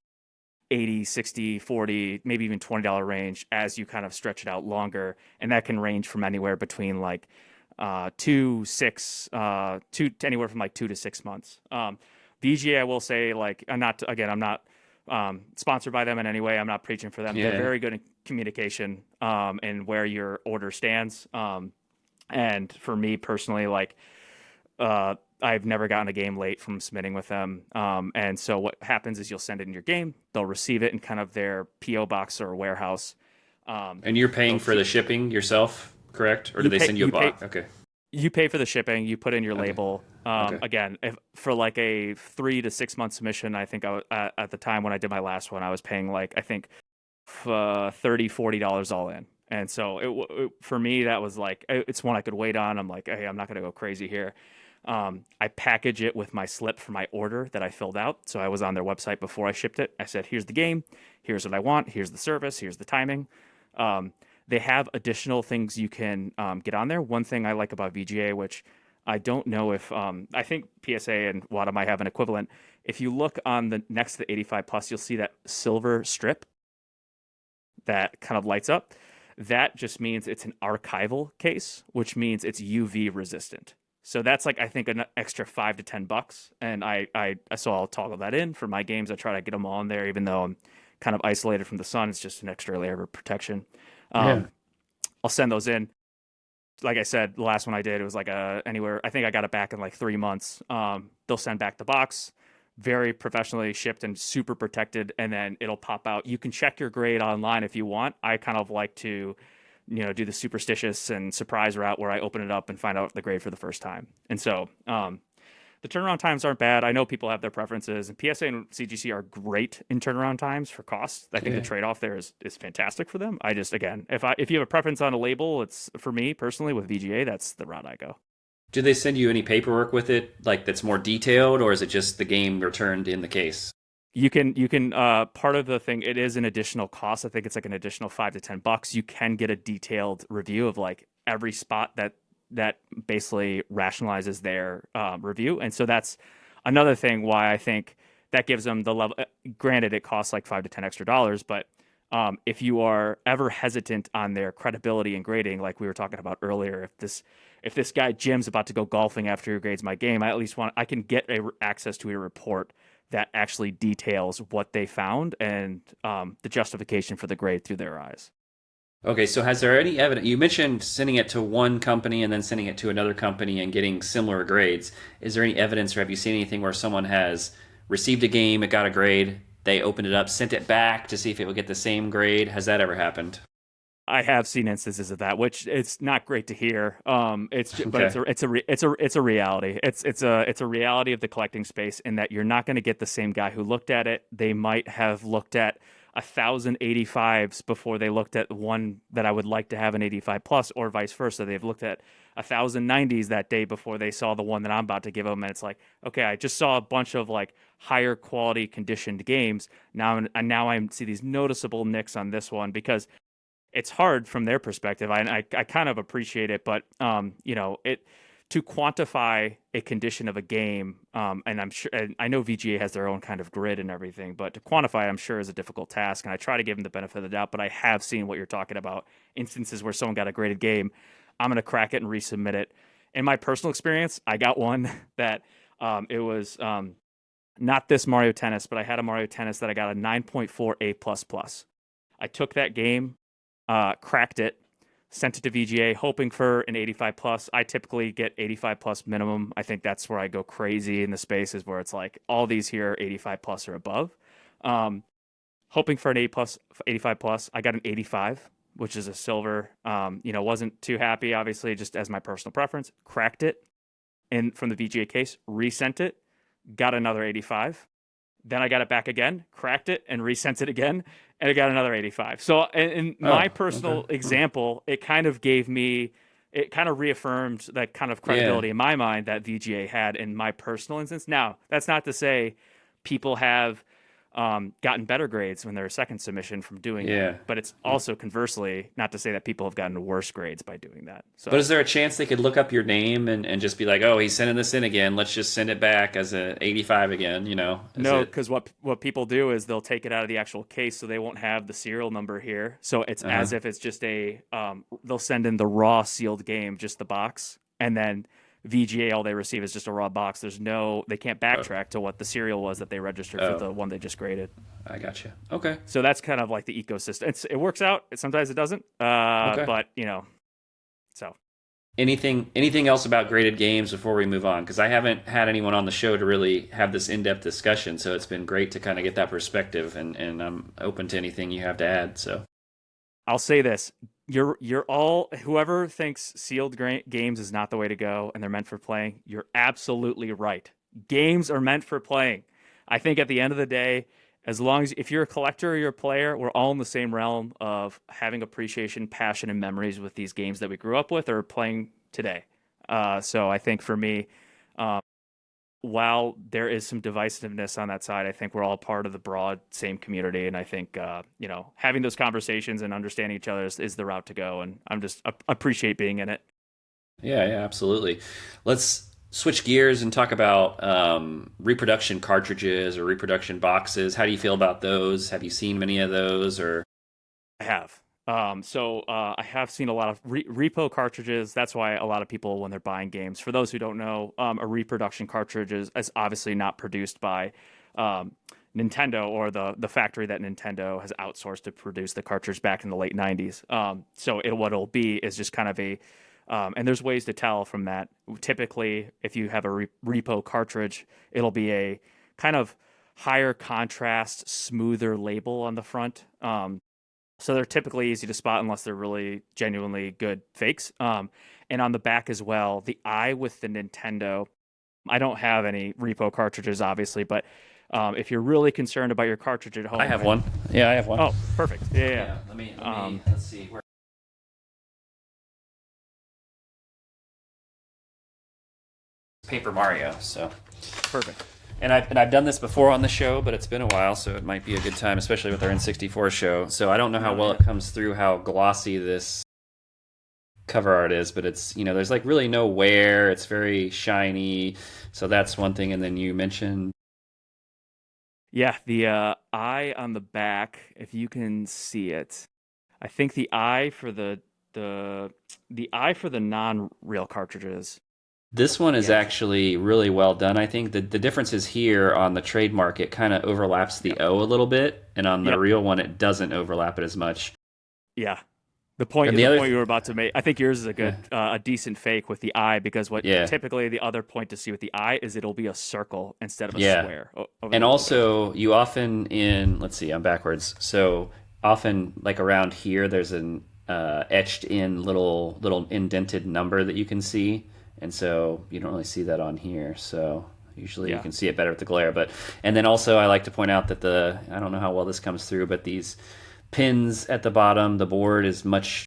[SPEAKER 2] 80, 60, 40, maybe even $20 range as you kind of stretch it out longer. And that can range from anywhere between like anywhere from like 2 to 6 months. VGA, I will say, like, I'm not sponsored by them in any way. I'm not preaching for them. They're
[SPEAKER 1] Yeah.
[SPEAKER 2] very good in communication and where your order stands. And for me personally, like, I've never gotten a game late from submitting with them. And so what happens is you'll send it in your game, they'll receive it in kind of their PO box or warehouse.
[SPEAKER 1] And you're paying
[SPEAKER 2] They'll
[SPEAKER 1] for the
[SPEAKER 2] ship.
[SPEAKER 1] shipping yourself, correct? Or do
[SPEAKER 2] You
[SPEAKER 1] they
[SPEAKER 2] pay.
[SPEAKER 1] send you a
[SPEAKER 2] You pay.
[SPEAKER 1] box? Okay.
[SPEAKER 2] You pay for the shipping, you put in your
[SPEAKER 1] Okay.
[SPEAKER 2] label.
[SPEAKER 1] Okay.
[SPEAKER 2] Again, if for like a 3 to 6 month submission, I think at the time when I did my last one, I was paying like I think $30-$40 all in. And so for me, that was like it's one I could wait on. I'm like, hey, I'm not gonna go crazy here. I package it with my slip for my order that I filled out. So I was on their website before I shipped it. I said, here's the game, here's what I want, here's the service, here's the timing. Um, they have additional things you can get on there. One thing I like about VGA, which I don't know if I think PSA and WADA might have an equivalent. If you look on the next to the 85 plus, you'll see that silver strip that kind of lights up. That just means it's an archival case, which means it's UV resistant. So that's like I think an extra $5 to $10, and so I'll toggle that in for my games. I try to get them all in there, even though I'm kind of isolated from the sun. It's just an extra layer of protection.
[SPEAKER 1] Yeah.
[SPEAKER 2] Um, I'll send those in. Like I said, the last one I did, it was like anywhere. I think I got it back in like 3 months. They'll send back the box, very professionally shipped and super protected, and then it'll pop out. You can check your grade online if you want. I kind of like to, do the superstitious and surprise route where I open it up and find out the grade for the first time. And so, the turnaround times aren't bad. I know people have their preferences, and PSA and CGC are great in turnaround times for cost. I think the
[SPEAKER 1] Yeah.
[SPEAKER 2] trade off there is fantastic for them. I just again, if you have a preference on a label, it's for me personally with VGA, that's the route I go.
[SPEAKER 1] Do they send you any paperwork with it, like that's more detailed, or is it just the game returned in the case?
[SPEAKER 2] You can part of the thing, it is an additional cost. I think it's like an additional $5 to $10. You can get a detailed review of like every spot that basically rationalizes their review. And so that's another thing why I think that gives them the level. Granted, it costs like $5 to $10 extra, but if you are ever hesitant on their credibility and grading, like we were talking about earlier, if this guy Jim's about to go golfing after he grades my game, I can get access to a report that actually details what they found and the justification for the grade through their eyes.
[SPEAKER 1] Okay, so has there any evidence? You mentioned sending it to one company and then sending it to another company and getting similar grades. Is there any evidence, or have you seen anything where someone has received a game, it got a grade, they opened it up, sent it back to see if it would get the same grade? Has that ever happened?
[SPEAKER 2] I have seen instances of that, which it's not great to hear. But
[SPEAKER 1] Okay.
[SPEAKER 2] it's a reality. It's a reality of the collecting space in that you're not going to get the same guy who looked at it. They might have looked at 1,085s before they looked at one that I would like to have an 85 plus, or vice versa. They've looked at 1,090s that day before they saw the one that I'm about to give them, and it's like, okay, I just saw a bunch of like higher quality conditioned games. Now I see these noticeable nicks on this one because it's hard from their perspective. I kind of appreciate it, but it to quantify a condition of a game, and I'm sure, and I know VGA has their own kind of grid and everything, but to quantify, I'm sure, is a difficult task. And I try to give them the benefit of the doubt, but I have seen what you're talking about, instances where someone got a graded game. I'm going to crack it and resubmit it. In my personal experience, I got one that it was not this Mario Tennis, but I had a Mario Tennis that I got a 9.4 A plus plus. I took that game, cracked it, sent it to VGA, hoping for an 85 plus. I typically get 85 plus minimum. I think that's where I go crazy in the spaces where it's like all these here 85 plus or above. Um, Hoping for an 85 plus. I got an 85, which is a silver. Wasn't too happy, obviously, just as my personal preference. Cracked it, and from the VGA case, resent it, got another 85. Then I got it back again, cracked it, and resent it again, and I got another 85. So, in my
[SPEAKER 1] Oh, okay.
[SPEAKER 2] personal
[SPEAKER 1] Hmm.
[SPEAKER 2] example, it kind of reaffirmed that kind of
[SPEAKER 1] Yeah.
[SPEAKER 2] credibility in my mind that VGA had in my personal instance. Now, that's not to say people have gotten better grades when they're a second submission from doing that,
[SPEAKER 1] Yeah.
[SPEAKER 2] but it's also conversely not to say that people have gotten worse grades by doing that.
[SPEAKER 1] But
[SPEAKER 2] So,
[SPEAKER 1] is there a chance they could look up your name and just be like, oh, he's sending this in again. Let's just send it back as a 85 again, Is
[SPEAKER 2] no,
[SPEAKER 1] it?
[SPEAKER 2] because what people do is they'll take it out of the actual case, so they won't have the serial number here. So it's
[SPEAKER 1] Uh-huh.
[SPEAKER 2] as if it's just they'll send in the raw sealed game, just the box, and then VGA all they receive is just a raw box. They can't
[SPEAKER 1] Oh,
[SPEAKER 2] backtrack to what the serial was that they registered for
[SPEAKER 1] oh,
[SPEAKER 2] the one they just graded.
[SPEAKER 1] I got you. Okay.
[SPEAKER 2] So that's kind of like the ecosystem. It works out. Sometimes it doesn't.
[SPEAKER 1] Okay.
[SPEAKER 2] But so
[SPEAKER 1] Anything else about graded games before we move on? Because I haven't had anyone on the show to really have this in-depth discussion, so it's been great to kind of get that perspective, and I'm open to anything you have to add. So
[SPEAKER 2] I'll say this: you're all whoever thinks games is not the way to go and they're meant for playing. You're absolutely right. Games are meant for playing. I think at the end of the day, as long as if you're a collector or you're a player, we're all in the same realm of having appreciation, passion, and memories with these games that we grew up with or playing today. So I think for me, um, while there is some divisiveness on that side, I think we're all part of the broad same community, and I think having those conversations and understanding each other is the route to go. And I'm just appreciate being in it.
[SPEAKER 1] Yeah, yeah, absolutely. Let's switch gears and talk about reproduction cartridges or reproduction boxes. How do you feel about those? Have you seen many of those? Or
[SPEAKER 2] I have. I have seen a lot of repo cartridges. That's why a lot of people, when they're buying games, for those who don't know, a reproduction cartridge is obviously not produced by um, Nintendo or the factory that Nintendo has outsourced to produce the cartridge back in the late 90s. What it'll be is just kind of and there's ways to tell from that. Typically, if you have a repo cartridge, it'll be a kind of higher contrast, smoother label on the front. So they're typically easy to spot unless they're really genuinely good fakes. And on the back as well, the eye with the Nintendo. I don't have any repo cartridges, obviously, but if you're really concerned about your cartridge at
[SPEAKER 1] I
[SPEAKER 2] home,
[SPEAKER 1] have one. Yeah, I have one.
[SPEAKER 2] oh, perfect, yeah, yeah.
[SPEAKER 1] Yeah,
[SPEAKER 2] Um,
[SPEAKER 1] let's see. Paper Mario. So,
[SPEAKER 2] Perfect.
[SPEAKER 1] and I've done this before on the show, but it's been a while, so it might be a good time, especially with our N64 show. So I don't know how well it comes through, how glossy this cover art is, but it's there's like really no wear. It's very shiny, so that's one thing. And then you mentioned,
[SPEAKER 2] Yeah, the eye on the back, if you can see it, I think the the eye for the non-real cartridges.
[SPEAKER 1] this one is
[SPEAKER 2] Yeah,
[SPEAKER 1] actually really well done. I think the difference is here on the trademark, it kind of overlaps the
[SPEAKER 2] yep,
[SPEAKER 1] O a little bit, and on the
[SPEAKER 2] yep,
[SPEAKER 1] real one, it doesn't overlap it as much.
[SPEAKER 2] yeah.
[SPEAKER 1] And the
[SPEAKER 2] The
[SPEAKER 1] other,
[SPEAKER 2] point you were about to make, I think yours is
[SPEAKER 1] yeah,
[SPEAKER 2] a decent fake with the eye because what
[SPEAKER 1] yeah,
[SPEAKER 2] typically the other point to see with the eye is it'll be a circle instead of a
[SPEAKER 1] yeah.
[SPEAKER 2] square over
[SPEAKER 1] And
[SPEAKER 2] the logo.
[SPEAKER 1] also, you often let's see, I'm backwards. So often, like around here, there's an etched in little indented number that you can see, and so you don't really see that on here. So usually you
[SPEAKER 2] Yeah,
[SPEAKER 1] can see it better with the glare. But and then also, I like to point out that I don't know how well this comes through, but these pins at the bottom, the board is much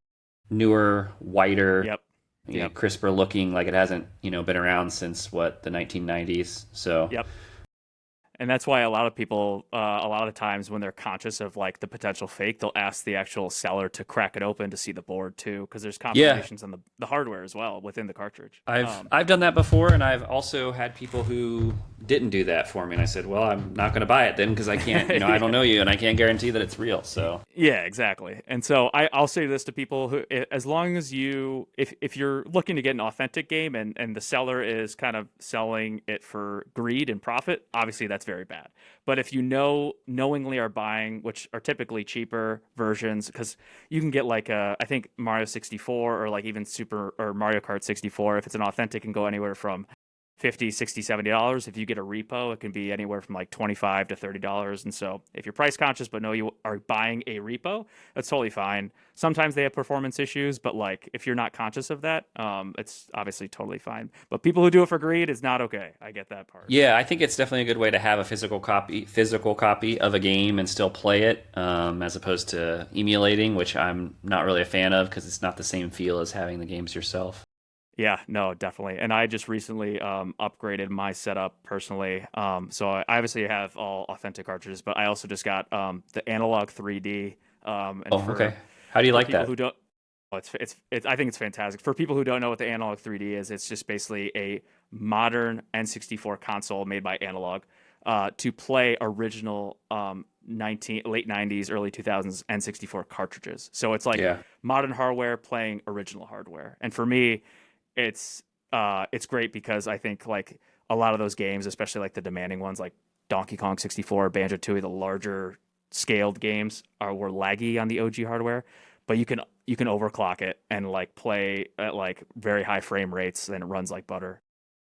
[SPEAKER 1] newer, whiter,
[SPEAKER 2] yep, yep,
[SPEAKER 1] crisper looking, like it hasn't been around since what, the 1990s. So.
[SPEAKER 2] yep. And that's why a lot of people, a lot of the times when they're conscious of like the potential fake, they'll ask the actual seller to crack it open to see the board too, because there's
[SPEAKER 1] Yeah,
[SPEAKER 2] confirmations on the hardware as well within the cartridge.
[SPEAKER 1] I've done that before, and I've also had people who didn't do that for me, and I said, "Well, I'm not going to buy it then because I can't, I don't
[SPEAKER 2] Yeah.
[SPEAKER 1] know you, and I can't guarantee that it's real." So,
[SPEAKER 2] Yeah, exactly. And so I'll say this to people who, as long as if you're looking to get an authentic game and the seller is kind of selling it for greed and profit, obviously that's very bad. But if you knowingly are buying, which are typically cheaper versions, because you can get like I think Mario 64 or like even Super or Mario Kart 64, if it's an authentic, can go anywhere from 50, 60, $70. If you get a repo, it can be anywhere from like 25 to $30. And so if you're price conscious but know you are buying a repo, that's totally fine. Sometimes they have performance issues, but like if you're not conscious of that, it's obviously totally fine. But people who do it for greed is not okay. I get that part.
[SPEAKER 1] yeah, I think it's definitely a good way to have a physical copy of a game and still play it, as opposed to emulating, which I'm not really a fan of because it's not the same feel as having the games yourself.
[SPEAKER 2] Yeah, no, definitely. And I just recently upgraded my setup personally. So I obviously have all authentic cartridges, but I also just got the analog 3D. And
[SPEAKER 1] Oh, okay. How do you
[SPEAKER 2] for
[SPEAKER 1] like
[SPEAKER 2] people
[SPEAKER 1] that?
[SPEAKER 2] who don't, oh, it's I think it's fantastic. For people who don't know what the analog 3D is, it's just basically a modern N64 console made by Analog to play original late 90s, early 2000s N64 cartridges. So it's like
[SPEAKER 1] Yeah,
[SPEAKER 2] modern hardware playing original hardware. And for me, it's great because I think like a lot of those games, especially like the demanding ones like Donkey Kong 64, Banjo Tooie, the larger scaled games were laggy on the OG hardware, but you can overclock it and like play at like very high frame rates and it runs like butter.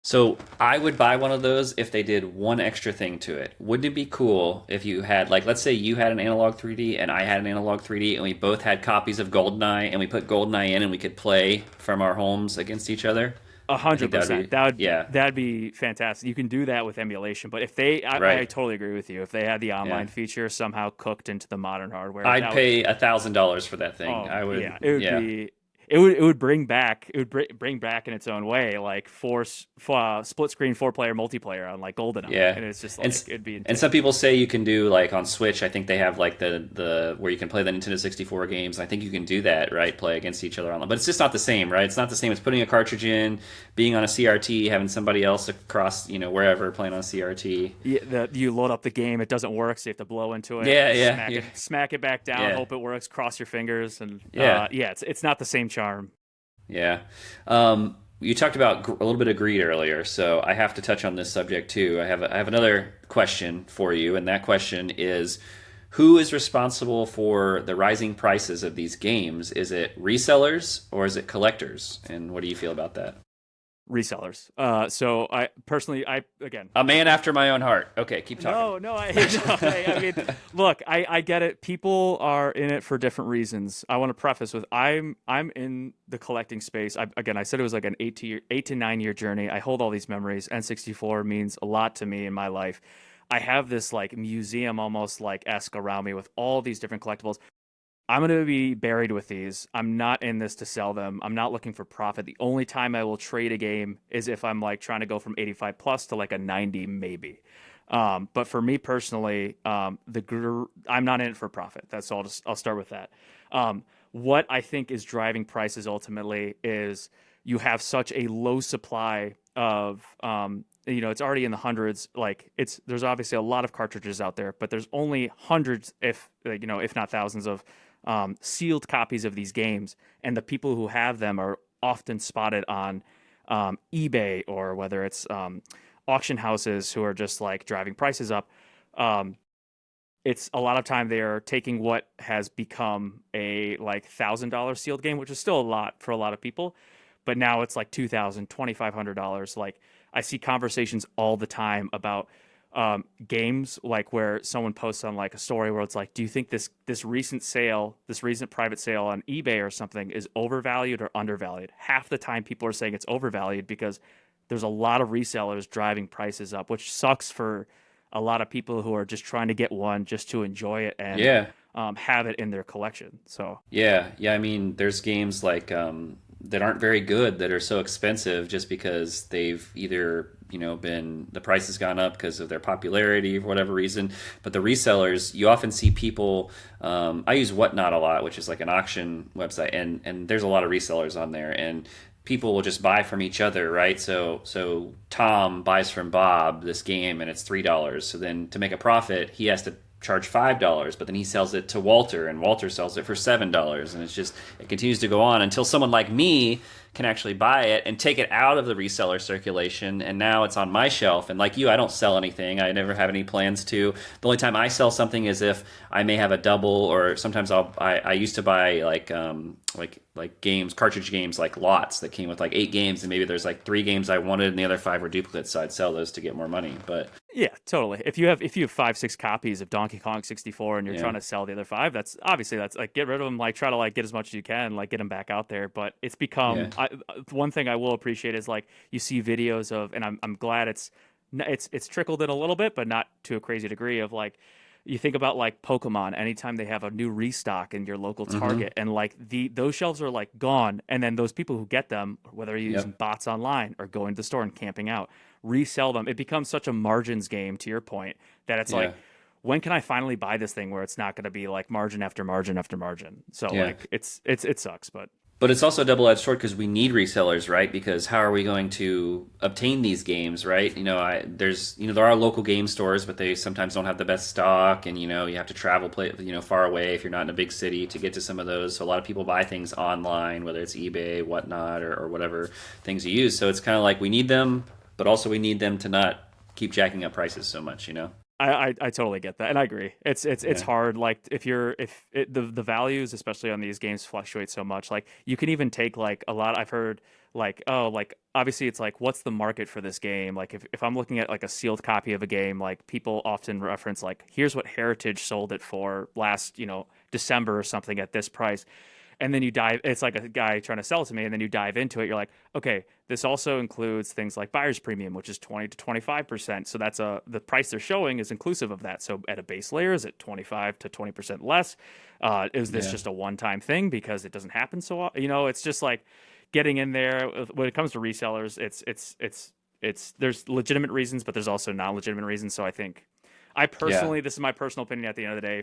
[SPEAKER 1] So I would buy one of those if they did one extra thing to it. Wouldn't it be cool if you had, like, let's say you had an analog 3D and I had an analog 3D and we both had copies of GoldenEye and we put GoldenEye in and we could play from our homes against each other?
[SPEAKER 2] A
[SPEAKER 1] I think
[SPEAKER 2] hundred
[SPEAKER 1] that would
[SPEAKER 2] percent.
[SPEAKER 1] be,
[SPEAKER 2] That would
[SPEAKER 1] yeah,
[SPEAKER 2] that'd be fantastic. You can do that with emulation, but if they, I
[SPEAKER 1] right,
[SPEAKER 2] totally agree with you. If they had the
[SPEAKER 1] yeah.
[SPEAKER 2] online feature somehow cooked into the modern hardware,
[SPEAKER 1] I'd
[SPEAKER 2] that would,
[SPEAKER 1] pay $1,000 for that thing.
[SPEAKER 2] oh
[SPEAKER 1] I would,
[SPEAKER 2] yeah, it would
[SPEAKER 1] yeah,
[SPEAKER 2] be. It would bring back, bring back in its own way, like split screen 4 player multiplayer on like GoldenEye,
[SPEAKER 1] yeah.
[SPEAKER 2] and it's just
[SPEAKER 1] And
[SPEAKER 2] like it'd be
[SPEAKER 1] and some people say you can do like on Switch. I think they have like the where you can play the Nintendo 64 games. I think you can do that, right? Play against each other online, but it's just not the same, right? It's not the same as putting a cartridge in, being on a CRT, having somebody else across, wherever playing on a CRT.
[SPEAKER 2] you load up the game, it doesn't work, so you have to blow into it,
[SPEAKER 1] Yeah, yeah,
[SPEAKER 2] smack
[SPEAKER 1] yeah,
[SPEAKER 2] it, smack it back down,
[SPEAKER 1] yeah,
[SPEAKER 2] hope it works, cross your fingers, and
[SPEAKER 1] yeah.
[SPEAKER 2] yeah, it's not the same charm.
[SPEAKER 1] Yeah. You talked about a little bit of greed earlier, so I have to touch on this subject too. I have another question for you, and that question is, who is responsible for the rising prices of these games? Is it resellers or is it collectors? And what do you feel about that?
[SPEAKER 2] Resellers. So I personally, I again,
[SPEAKER 1] A man after my own heart. Okay, keep talking.
[SPEAKER 2] no, no, I mean, look, I get it. People are in it for different reasons. I want to preface with I'm in the collecting space. Again, I said it was like an 8 to 9 year journey. I hold all these memories. N64 means a lot to me in my life. I have this like museum almost like esque around me with all these different collectibles. I'm going to be buried with these. I'm not in this to sell them. I'm not looking for profit. The only time I will trade a game is if I'm like trying to go from 85 plus to like a 90 maybe. But for me personally, I'm not in it for profit. That's all. I'll start with that. What I think is driving prices ultimately is you have such a low supply of it's already in the hundreds. Like there's obviously a lot of cartridges out there, but there's only hundreds, if not thousands of sealed copies of these games, and the people who have them are often spotted on eBay, or whether it's auction houses who are just like driving prices up. Um, it's a lot of time they are taking what has become a like $1,000 sealed game, which is still a lot for a lot of people, but now it's like $2,000, $2,500. Like I see conversations all the time about games like where someone posts on like a story where it's like, do you think this recent sale, this recent private sale on eBay or something is overvalued or undervalued? Half the time people are saying it's overvalued because there's a lot of resellers driving prices up, which sucks for a lot of people who are just trying to get one just to enjoy it and
[SPEAKER 1] Yeah.
[SPEAKER 2] have it in their collection. So
[SPEAKER 1] Yeah, yeah. I mean, there's games like that aren't very good that are so expensive just because they've either been the price has gone up because of their popularity for whatever reason. But the resellers, you often see people. I use Whatnot a lot, which is like an auction website, and there's a lot of resellers on there, and people will just buy from each other, right? So Tom buys from Bob this game, and it's $3. So then to make a profit, he has to charge $5, but then he sells it to Walter, and Walter sells it for $7, and it continues to go on until someone like me can actually buy it and take it out of the reseller circulation, and now it's on my shelf. And like you, I don't sell anything. I never have any plans to. The only time I sell something is if I may have a double, or sometimes I used to buy like games, cartridge games, like lots that came with like 8 games, and maybe there's like 3 games I wanted and the other 5 were duplicates, so I'd sell those to get more money. But
[SPEAKER 2] yeah, totally. If you have 5, 6 copies of Donkey Kong 64 and you're
[SPEAKER 1] yeah,
[SPEAKER 2] trying to sell the other 5, that's like get rid of them. Like try to like get as much as you can, like get them back out there. But it's
[SPEAKER 1] yeah,
[SPEAKER 2] become one thing I will appreciate is like you see videos of, and I'm glad it's trickled in a little bit, but not to a crazy degree of like. You think about like Pokemon, anytime they have a new restock in your local
[SPEAKER 1] mm-hmm,
[SPEAKER 2] Target, and like those shelves are like gone, and then those people who get them, whether you're using
[SPEAKER 1] yep,
[SPEAKER 2] bots online or going to the store and camping out, resell them. It becomes such a margins game, to your point, that it's
[SPEAKER 1] yeah,
[SPEAKER 2] like, when can I finally buy this thing where it's not going to be like margin after margin after margin? So
[SPEAKER 1] yeah.
[SPEAKER 2] like it sucks, but
[SPEAKER 1] But it's also a double-edged sword because we need resellers, right? Because how are we going to obtain these games, right? There are local game stores, but they sometimes don't have the best stock, and you have to travel, far away if you're not in a big city to get to some of those. So a lot of people buy things online, whether it's eBay, Whatnot, or whatever things you use. So it's kind of like we need them, but also we need them to not keep jacking up prices so much.
[SPEAKER 2] I totally get that, and I agree. It's
[SPEAKER 1] Yeah.
[SPEAKER 2] hard. Like the values, especially on these games, fluctuate so much. Like you can even take like a lot. I've heard like, oh, like obviously it's like, what's the market for this game? Like if I'm looking at like a sealed copy of a game, like people often reference like, here's what Heritage sold it for last, December or something at this price. And then you dive, it's like a guy trying to sell it to me, and then you dive into it, you're like, okay, this also includes things like buyer's premium, which is 20 to 25%. So that's the price they're showing is inclusive of that. So at a base layer, is it 25 to 20% less? Is this
[SPEAKER 1] Yeah.
[SPEAKER 2] just a one-time thing because it doesn't happen so often? It's just like getting in there. When it comes to resellers, it's there's legitimate reasons, but there's also non-legitimate reasons. So I think I
[SPEAKER 1] Yeah.
[SPEAKER 2] personally, this is my personal opinion at the end of the day,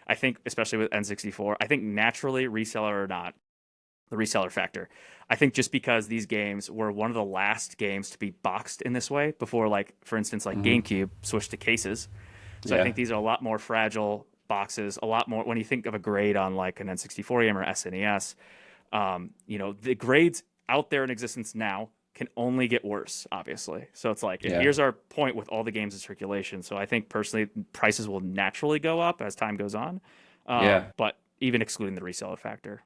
[SPEAKER 2] I think, especially with N64, I think naturally, reseller or not, the reseller factor. I think just because these games were one of the last games to be boxed in this way before, like, for instance, like
[SPEAKER 1] Hmm.
[SPEAKER 2] GameCube switched to cases. So I
[SPEAKER 1] Yeah.
[SPEAKER 2] think these are a lot more fragile boxes, a lot more when you think of a grade on like an N64 game or SNES. The grades out there in existence now can only get worse, obviously. So it's like,
[SPEAKER 1] Yeah.
[SPEAKER 2] here's our point with all the games in circulation. So I think personally, prices will naturally go up as time goes on,
[SPEAKER 1] Yeah.
[SPEAKER 2] but even excluding the reseller factor.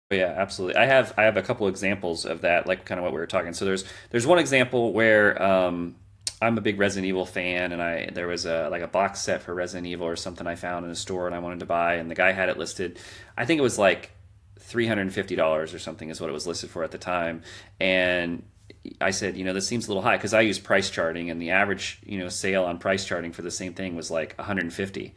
[SPEAKER 1] But yeah, absolutely. I have a couple examples of that, like kind of what we were talking. So there's one example where I'm a big Resident Evil fan, and there was a box set for Resident Evil or something I found in a store, and I wanted to buy, and the guy had it listed. I think it was like $350 or something is what it was listed for at the time, and I said, this seems a little high because I use price charting, and the average, sale on price charting for the same thing was like 150.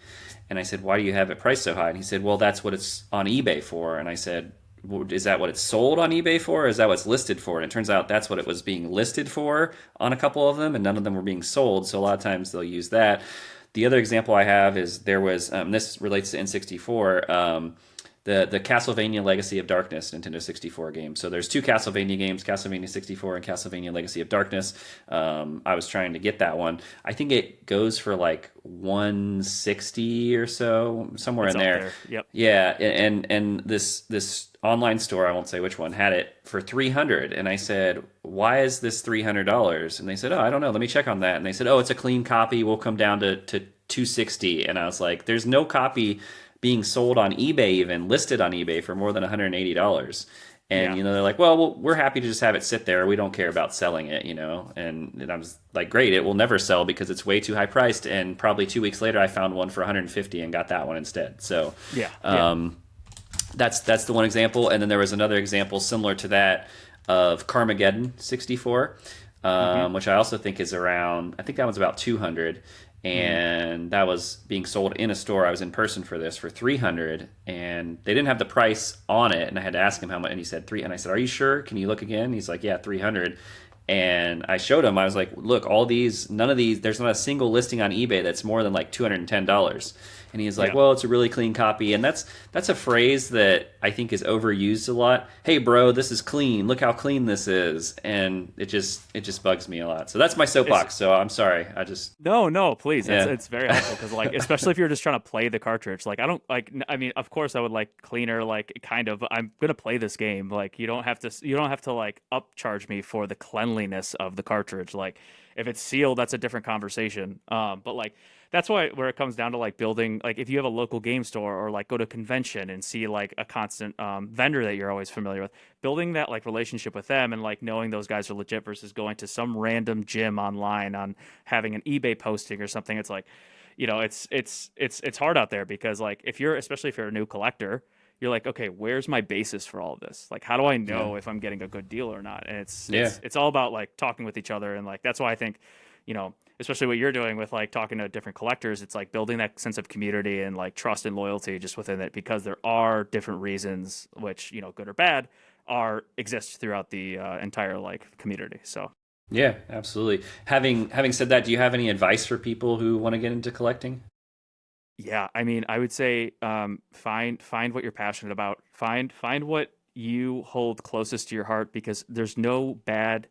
[SPEAKER 1] And I said, why do you have it priced so high? And he said, well, that's what it's on eBay for. And I said, well, is that what it's sold on eBay for? Or is that what it's listed for? And it turns out that's what it was being listed for on a couple of them, and none of them were being sold. So a lot of times they'll use that. The other example I have is there was this relates to N64. The Castlevania Legacy of Darkness Nintendo 64 game. So there's two Castlevania games, Castlevania 64 and Castlevania Legacy of Darkness. I was trying to get that one. I think it goes for like 160 or so, somewhere
[SPEAKER 2] It's
[SPEAKER 1] in
[SPEAKER 2] up
[SPEAKER 1] there.
[SPEAKER 2] there. Yep.
[SPEAKER 1] Yeah, and this online store, I won't say which one, had it for 300. And I said, why is this $300? And they said, oh, I don't know. Let me check on that. And they said, oh, it's a clean copy. We'll come down to 260. And I was like, there's no copy being sold on eBay, even listed on eBay for more than $180. And
[SPEAKER 2] Yeah.
[SPEAKER 1] they're like, well, we're happy to just have it sit there. We don't care about selling it, And I was like, great, it will never sell because it's way too high priced. And probably 2 weeks later, I found one for 150 and got that one instead. So
[SPEAKER 2] Yeah. Yeah.
[SPEAKER 1] that's the one example. And then there was another example similar to that of Carmageddon 64,
[SPEAKER 2] Mm-hmm.
[SPEAKER 1] which I also think is around. I think that one's about 200,
[SPEAKER 2] Mm-hmm.
[SPEAKER 1] and that was being sold in a store. I was in person for this for 300, and they didn't have the price on it, and I had to ask him how much, and he said three, and I said, "Are you sure? Can you look again?" He's like, "Yeah, 300." And I showed him. I was like, "Look, all these, none of these. There's not a single listing on eBay that's more than like $210." And he's like,
[SPEAKER 2] Yeah.
[SPEAKER 1] "Well, it's a really clean copy." And that's a phrase that I think is overused a lot. Hey, bro, this is clean. Look how clean this is, and it just bugs me a lot. So that's my
[SPEAKER 2] It's
[SPEAKER 1] soapbox. So I'm sorry. I just
[SPEAKER 2] No, no, please.
[SPEAKER 1] yeah,
[SPEAKER 2] It's very helpful because like especially if you're just trying to play the cartridge. Like I don't like I mean, of course I would like cleaner like kind of I'm going to play this game. Like you don't have to like upcharge me for the cleanliness of the cartridge. Like if it's sealed, that's a different conversation. But like that's why where it comes down to like building like if you have a local game store or like go to a convention and see like a constant vendor that you're always familiar with, building that like relationship with them and like knowing those guys are legit versus going to some random gym online on having an eBay posting or something. It's like, it's hard out there because like if you're especially if you're a new collector, you're like, okay, where's my basis for all of this? Like, how do I
[SPEAKER 1] yeah,
[SPEAKER 2] know if I'm getting a good deal or not? And it's
[SPEAKER 1] yeah.
[SPEAKER 2] it's it's all about like talking with each other and like that's why I think, especially what you're doing with like talking to different collectors, it's like building that sense of community and like trust and loyalty just within it because there are different reasons which good or bad are exist throughout the entire like community. So
[SPEAKER 1] Yeah, absolutely. Having said that, do you have any advice for people who want to get into collecting?
[SPEAKER 2] yeah, I mean, I would say find what you're passionate about. Find what you hold closest to your heart because there's no bad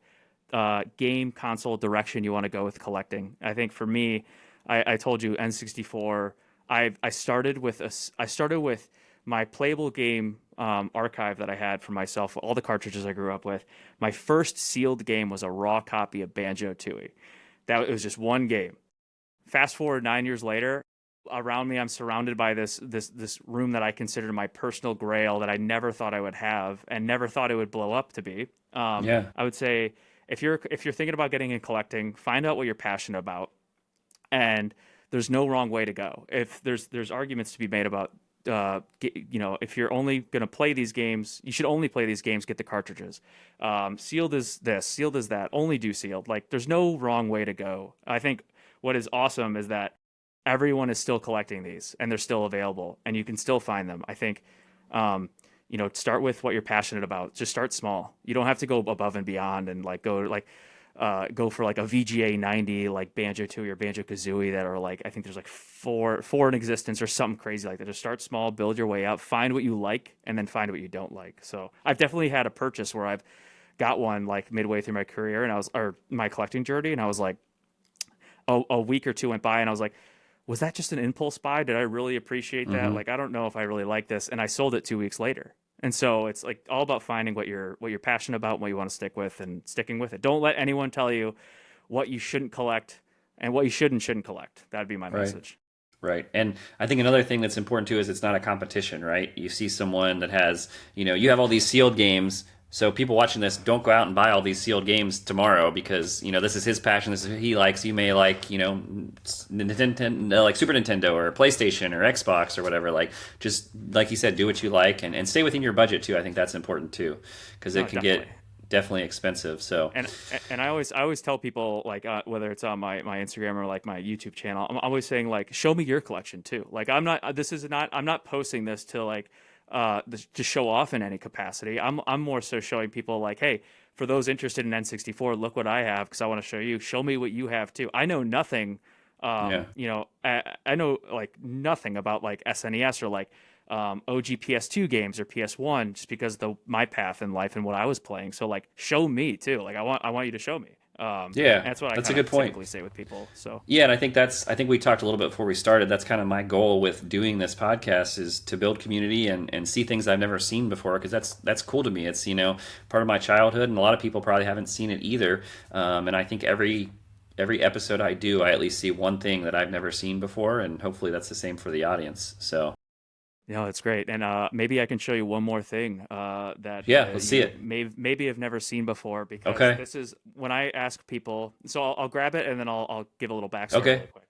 [SPEAKER 2] game console direction you want to go with collecting. I think for me, I told you N64. I started with my playable game archive that I had for myself, all the cartridges I grew up with. My first sealed game was a raw copy of Banjo Tooie. That it was just one game. Fast forward 9 years later, around me, I'm surrounded by this room that I consider my personal grail that I never thought I would have and never thought it would blow up to be.
[SPEAKER 1] Yeah.
[SPEAKER 2] I would say if you're thinking about getting in collecting, find out what you're passionate about, and there's no wrong way to go. If there's arguments to be made about if you're only going to play these games, you should only play these games. Get the cartridges. Sealed is this, sealed is that. Only do sealed. Like there's no wrong way to go. I think what is awesome is that everyone is still collecting these and they're still available and you can still find them. I think, start with what you're passionate about. Just start small. You don't have to go above and beyond and go for like a VGA 90 like Banjo Tooie or Banjo Kazooie that are like I think there's like four in existence or something crazy like that. Just start small, build your way up, find what you like, and then find what you don't like. So I've definitely had a purchase where I've got one like midway through my career or my collecting journey, and I was like, a week or two went by, and I was like, was that just an impulse buy? Did I really appreciate that?
[SPEAKER 1] Hmm.
[SPEAKER 2] Like I don't know if I really like this, and I sold it 2 weeks later. And so it's like all about finding what you're passionate about, and what you want to stick with, and sticking with it. Don't let anyone tell you what you shouldn't collect and what you should and shouldn't collect. That'd be my
[SPEAKER 1] Right.
[SPEAKER 2] message.
[SPEAKER 1] Right. And I think another thing that's important too is it's not a competition, right? You see someone that has, you have all these sealed games. So people watching this, don't go out and buy all these sealed games tomorrow because, this is his passion. This is what he likes. You may like, Nintendo, like Super Nintendo or PlayStation or Xbox or whatever. Like, just like you said, do what you like and stay within your budget too. I think that's important too because
[SPEAKER 2] No,
[SPEAKER 1] it can get
[SPEAKER 2] definitely.
[SPEAKER 1] definitely expensive. So,
[SPEAKER 2] And I always tell people like whether it's on my Instagram or like my YouTube channel, I'm always saying like show me your collection too. Like I'm not posting this to like to show off in any capacity. I'm more so showing people like, hey, for those interested in N64, look what I have because I want to show you. Show me what you have too. I know nothing.
[SPEAKER 1] yeah.
[SPEAKER 2] I know like nothing about like SNES or like OG PS2 games or PS1 just because my path in life and what I was playing. So like show me too. Like I want you to show me.
[SPEAKER 1] Yeah.
[SPEAKER 2] And that's what I
[SPEAKER 1] That's a
[SPEAKER 2] kind
[SPEAKER 1] good
[SPEAKER 2] of
[SPEAKER 1] point.
[SPEAKER 2] typically say with people. So
[SPEAKER 1] Yeah, and I think we talked a little bit before we started. That's kind of my goal with doing this podcast is to build community and see things I've never seen before because that's cool to me. It's part of my childhood, and a lot of people probably haven't seen it either. And I think every episode I do, I at least see one thing that I've never seen before, and hopefully that's the same for the audience. So
[SPEAKER 2] that's great. And maybe I can show you one more thing that
[SPEAKER 1] yeah, let's see
[SPEAKER 2] you
[SPEAKER 1] it.
[SPEAKER 2] maybe have never seen before because
[SPEAKER 1] Okay,
[SPEAKER 2] this is when I ask people. So I'll grab it and then I'll give a little backstory
[SPEAKER 1] okay,
[SPEAKER 2] really quick.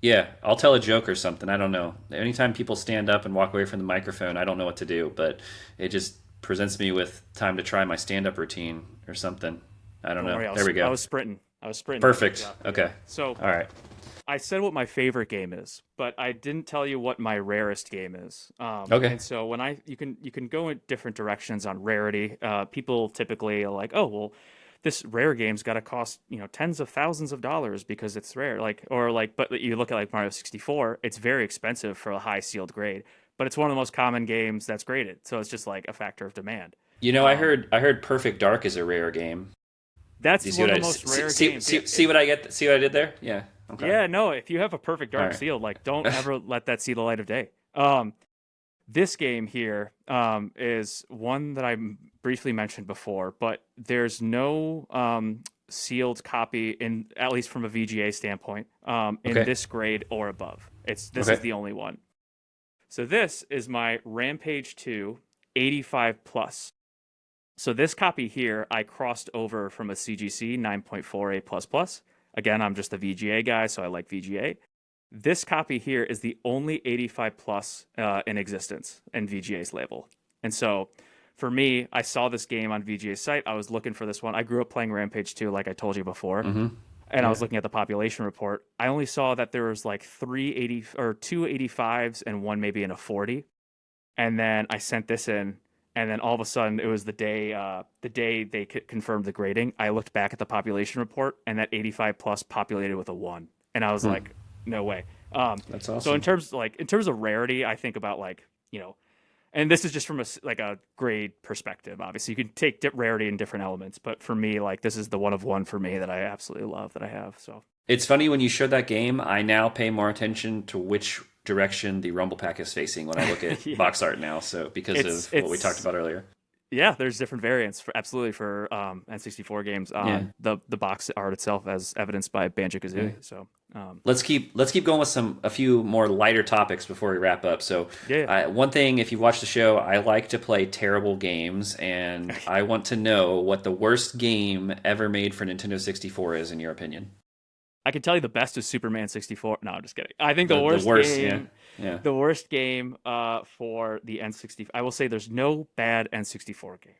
[SPEAKER 1] yeah, I'll tell a joke or something. I don't know. Anytime people stand up and walk away from the microphone, I don't know what to do, but it just presents me with time to try my stand-up routine or something. I don't
[SPEAKER 2] Don't
[SPEAKER 1] know.
[SPEAKER 2] worry,
[SPEAKER 1] There we
[SPEAKER 2] I
[SPEAKER 1] go.
[SPEAKER 2] was sprinting. I was sprinting to get you
[SPEAKER 1] Perfect.
[SPEAKER 2] out there. Yeah.
[SPEAKER 1] Okay.
[SPEAKER 2] So
[SPEAKER 1] All right.
[SPEAKER 2] I said what my favorite game is, but I didn't tell you what my rarest game is.
[SPEAKER 1] Okay.
[SPEAKER 2] And so when you can go in different directions on rarity. People typically are like, oh well, this rare game's got to cost tens of thousands of dollars because it's rare. But you look at like Mario 64, it's very expensive for a high sealed grade, but it's one of the most common games that's graded. So it's just like a factor of demand.
[SPEAKER 1] I
[SPEAKER 2] Um,
[SPEAKER 1] heard Perfect Dark is a rare game. Do
[SPEAKER 2] that's
[SPEAKER 1] you see
[SPEAKER 2] one
[SPEAKER 1] what
[SPEAKER 2] of
[SPEAKER 1] I
[SPEAKER 2] the most
[SPEAKER 1] see,
[SPEAKER 2] rare
[SPEAKER 1] see,
[SPEAKER 2] games.
[SPEAKER 1] see, see what I get? See what I did there? Yeah. Okay.
[SPEAKER 2] Yeah, no, if you have a perfect
[SPEAKER 1] All
[SPEAKER 2] dark
[SPEAKER 1] right.
[SPEAKER 2] seal, like don't ever let that see the light of day. This game here is one that briefly mentioned before, but there's no sealed copy in at least from a VGA standpoint in
[SPEAKER 1] Okay.
[SPEAKER 2] this grade or above. This is
[SPEAKER 1] Okay.
[SPEAKER 2] the only one. So this is my Rampage 2 85 plus. So this copy here, I crossed over from a CGC 9.48 plus plus. Again, I'm just a VGA guy, so I like VGA. This copy here is the only 85 plus in existence in VGA's label. And so for me, I saw this game on VGA's site. I was looking for this one. I grew up playing Rampage 2, like I told you before.
[SPEAKER 1] Mm-hmm.
[SPEAKER 2] And I
[SPEAKER 1] Yeah.
[SPEAKER 2] was looking at the population report. I only saw that there was like 380 or 285s and one maybe in a 40. And then I sent this in, and then all of a sudden it was the day they confirmed the grading. I looked back at the population report, and that 85 plus populated with a one, and I was
[SPEAKER 1] Hmm.
[SPEAKER 2] like, no way.
[SPEAKER 1] That's
[SPEAKER 2] So
[SPEAKER 1] awesome.
[SPEAKER 2] in terms of rarity, I think about like and this is just from like a grade perspective. Obviously, you can take rarity in different elements, but for me, like this is the one of one for me that I absolutely love that I have. So
[SPEAKER 1] It's funny when you showed that game, I now pay more attention to which direction the Rumble Pack is facing when I look at
[SPEAKER 2] yeah,
[SPEAKER 1] box art now. So because
[SPEAKER 2] it's
[SPEAKER 1] of what we talked
[SPEAKER 2] it's
[SPEAKER 1] about earlier.
[SPEAKER 2] yeah, there's different variants for absolutely for N64 games
[SPEAKER 1] Yeah.
[SPEAKER 2] on the box art itself, as evidenced by Banjo
[SPEAKER 1] Yeah.
[SPEAKER 2] Kazooie. So
[SPEAKER 1] Let's keep going with a few more lighter topics before we wrap up. So,
[SPEAKER 2] Yeah.
[SPEAKER 1] one thing, if you've watched the show, I like to play terrible games, and I want to know what the worst game ever made for Nintendo 64 is, in your opinion.
[SPEAKER 2] I can tell you the best is Superman 64. No, I'm just kidding. I think
[SPEAKER 1] The worst, yeah, yeah,
[SPEAKER 2] the worst game for the N64. I will say there's no bad N64 game,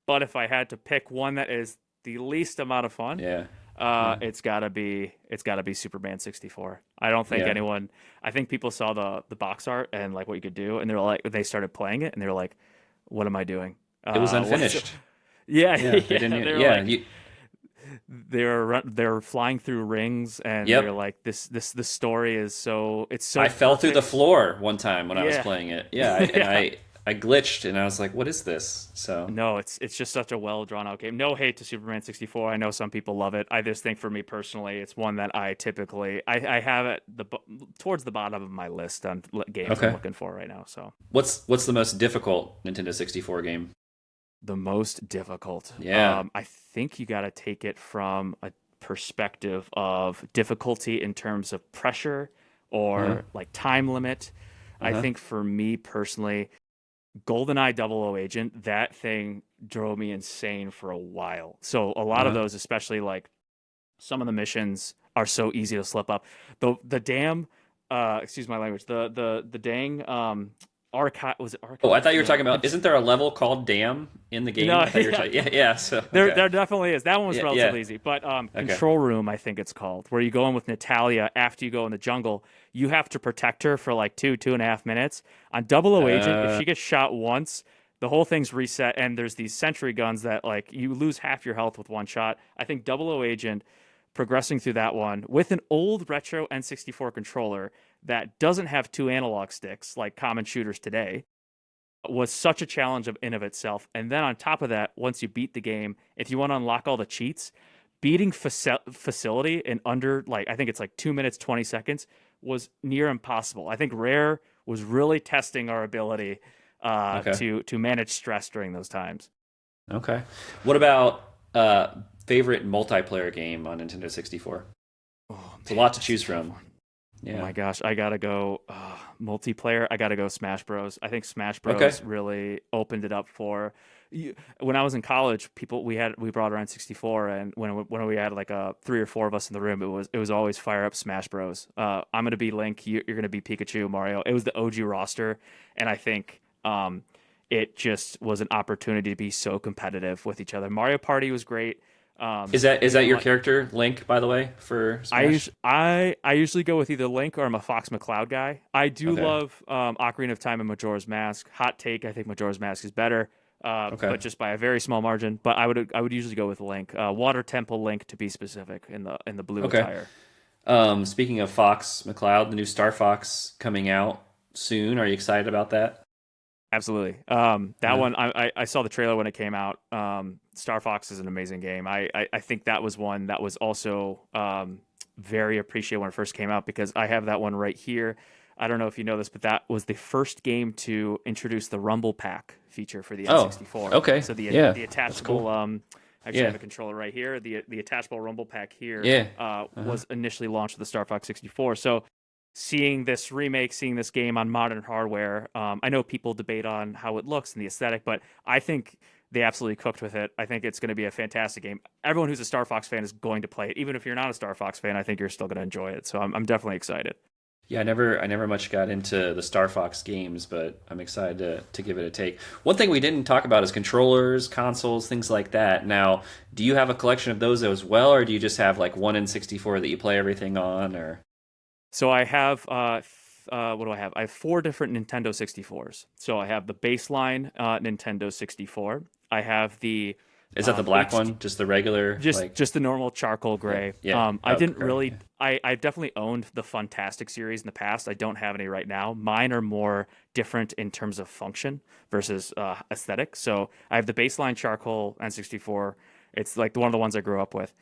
[SPEAKER 2] but if I had to pick one that is the least amount of fun,
[SPEAKER 1] yeah, yeah,
[SPEAKER 2] it's gotta be Superman 64. I don't think
[SPEAKER 1] yeah.
[SPEAKER 2] anyone. I think people saw the box art and like what you could do, and they're like they started playing it, and they were like, "What am I doing?"
[SPEAKER 1] It was
[SPEAKER 2] What's
[SPEAKER 1] unfinished.
[SPEAKER 2] Yeah,
[SPEAKER 1] Yeah, they
[SPEAKER 2] yeah.
[SPEAKER 1] didn't.
[SPEAKER 2] They're
[SPEAKER 1] Yeah,
[SPEAKER 2] like they're flying through rings, and they're
[SPEAKER 1] yep.
[SPEAKER 2] like the story is it's so
[SPEAKER 1] I fell through the
[SPEAKER 2] perfect.
[SPEAKER 1] floor one time when I was
[SPEAKER 2] Yeah,
[SPEAKER 1] playing it. Yeah, and
[SPEAKER 2] yeah.
[SPEAKER 1] I glitched, and I was like, "What is this?" So
[SPEAKER 2] No, it's just such a well drawn out game. No hate to Superman 64. I know some people love it. I just think for me personally, it's one that I typically I have it towards the bottom of my list on games I'm
[SPEAKER 1] okay.
[SPEAKER 2] looking for right now. So
[SPEAKER 1] What's the most difficult Nintendo 64 game?
[SPEAKER 2] the most difficult.
[SPEAKER 1] Yeah.
[SPEAKER 2] I think you got to take it from a perspective of difficulty in terms of pressure
[SPEAKER 1] Uh huh.
[SPEAKER 2] or like time limit.
[SPEAKER 1] Uh
[SPEAKER 2] I
[SPEAKER 1] huh.
[SPEAKER 2] think for me personally, GoldenEye Double O Agent, that thing drove me insane for a while. So a
[SPEAKER 1] Uh
[SPEAKER 2] lot of
[SPEAKER 1] huh.
[SPEAKER 2] those, especially like some of the missions are so easy to slip up. The damn excuse my language, the dang archive was it
[SPEAKER 1] Oh, I
[SPEAKER 2] archive?
[SPEAKER 1] thought you were
[SPEAKER 2] No.
[SPEAKER 1] talking about. Isn't there a level called Dam in the game?
[SPEAKER 2] No,
[SPEAKER 1] I thought you were
[SPEAKER 2] yeah.
[SPEAKER 1] talking. Yeah, yeah. So
[SPEAKER 2] There,
[SPEAKER 1] okay.
[SPEAKER 2] there definitely is. That one was
[SPEAKER 1] Yeah, yeah.
[SPEAKER 2] relatively easy, but
[SPEAKER 1] Okay.
[SPEAKER 2] Control Room, I think it's called, where you go in with Natalia after you go in the jungle. You have to protect her for like 2.5 minutes. On Double O Agent, if
[SPEAKER 1] Uh.
[SPEAKER 2] she gets shot once, the whole thing's reset, and there's these sentry guns that like you lose half your health with one shot. I think Double O Agent, progressing through that one with an old retro N64 controller that doesn't have two analog sticks like common shooters today was such a challenge in of itself. And then on top of that, once you beat the game, if you want to unlock all the cheats, beating facility in under like I think it's like 2 minutes 20 seconds was near impossible. I think Rare was really testing our ability
[SPEAKER 1] Okay.
[SPEAKER 2] to manage stress during those times.
[SPEAKER 1] Okay. What about favorite multiplayer game on Nintendo 64?
[SPEAKER 2] Oh
[SPEAKER 1] It's a
[SPEAKER 2] man,
[SPEAKER 1] lot to
[SPEAKER 2] that's a
[SPEAKER 1] choose
[SPEAKER 2] tough
[SPEAKER 1] from.
[SPEAKER 2] one. Oh
[SPEAKER 1] Yeah.
[SPEAKER 2] my gosh, I gotta go multiplayer. I gotta go Smash Bros. I think Smash
[SPEAKER 1] Okay.
[SPEAKER 2] Bros. Really opened it up for you. When I was in college. We brought around 64, and when we had like 3 or 4 of us in the room, it was always fire up Smash Bros. I'm gonna be Link. You're gonna be Pikachu, Mario. It was the OG roster, and I think it just was an opportunity to be so competitive with each other. Mario Party was great.
[SPEAKER 1] Is that
[SPEAKER 2] Even
[SPEAKER 1] your
[SPEAKER 2] like
[SPEAKER 1] character Link, by the way, for
[SPEAKER 2] I
[SPEAKER 1] Smash?
[SPEAKER 2] usually I usually go with either Link or I'm a Fox McCloud guy. I do
[SPEAKER 1] Okay.
[SPEAKER 2] love Ocarina of Time and Majora's Mask. Hot take, I think Majora's Mask is better,
[SPEAKER 1] Okay.
[SPEAKER 2] but just by a very small margin. But I would usually go with Link, Water Temple Link to be specific in the blue
[SPEAKER 1] Okay.
[SPEAKER 2] attire.
[SPEAKER 1] Speaking of Fox McCloud, the new Star Fox coming out soon. Are you excited about that?
[SPEAKER 2] Absolutely. That
[SPEAKER 1] Yeah.
[SPEAKER 2] one I saw the trailer when it came out. Star Fox is an amazing game. I think that was one that was also very appreciated when it first came out because I have that one right here. I don't know if you know this, but that was the first game to introduce the Rumble Pack feature for the
[SPEAKER 1] Oh,
[SPEAKER 2] N64.
[SPEAKER 1] okay.
[SPEAKER 2] So
[SPEAKER 1] Yeah.
[SPEAKER 2] the
[SPEAKER 1] That's cool.
[SPEAKER 2] attachable actually I have
[SPEAKER 1] Yeah.
[SPEAKER 2] a controller right here. The attachable Rumble Pack here
[SPEAKER 1] Yeah. Uh-huh.
[SPEAKER 2] was initially launched with the Star Fox 64. So seeing this remake, seeing this game on modern hardware, I know people debate on how it looks and the aesthetic, but I think they absolutely cooked with it. I think it's going to be a fantastic game. Everyone who's a Star Fox fan is going to play it. Even if you're not a Star Fox fan, I think you're still going to enjoy it. So I'm definitely excited.
[SPEAKER 1] Yeah, I never much got into the Star Fox games, but I'm excited to give it a take. One thing we didn't talk about is controllers, consoles, things like that. Now, do you have a collection of those as well, or do you just have like one N64 that you play everything on? Or
[SPEAKER 2] So I have what do I have? I have 4 different Nintendo 64s. So I have the baseline Nintendo 64. I have the
[SPEAKER 1] is that the black
[SPEAKER 2] HD,
[SPEAKER 1] one, just the regular
[SPEAKER 2] just
[SPEAKER 1] like?
[SPEAKER 2] just the normal charcoal
[SPEAKER 1] Yeah,
[SPEAKER 2] gray.
[SPEAKER 1] yeah.
[SPEAKER 2] I
[SPEAKER 1] Oh,
[SPEAKER 2] didn't
[SPEAKER 1] great.
[SPEAKER 2] really.
[SPEAKER 1] Yeah.
[SPEAKER 2] I've definitely owned the Fantastic series in the past. I don't have any right now. Mine are more different in terms of function versus aesthetic. So I have the baseline charcoal N64. It's like one of the ones I grew up with.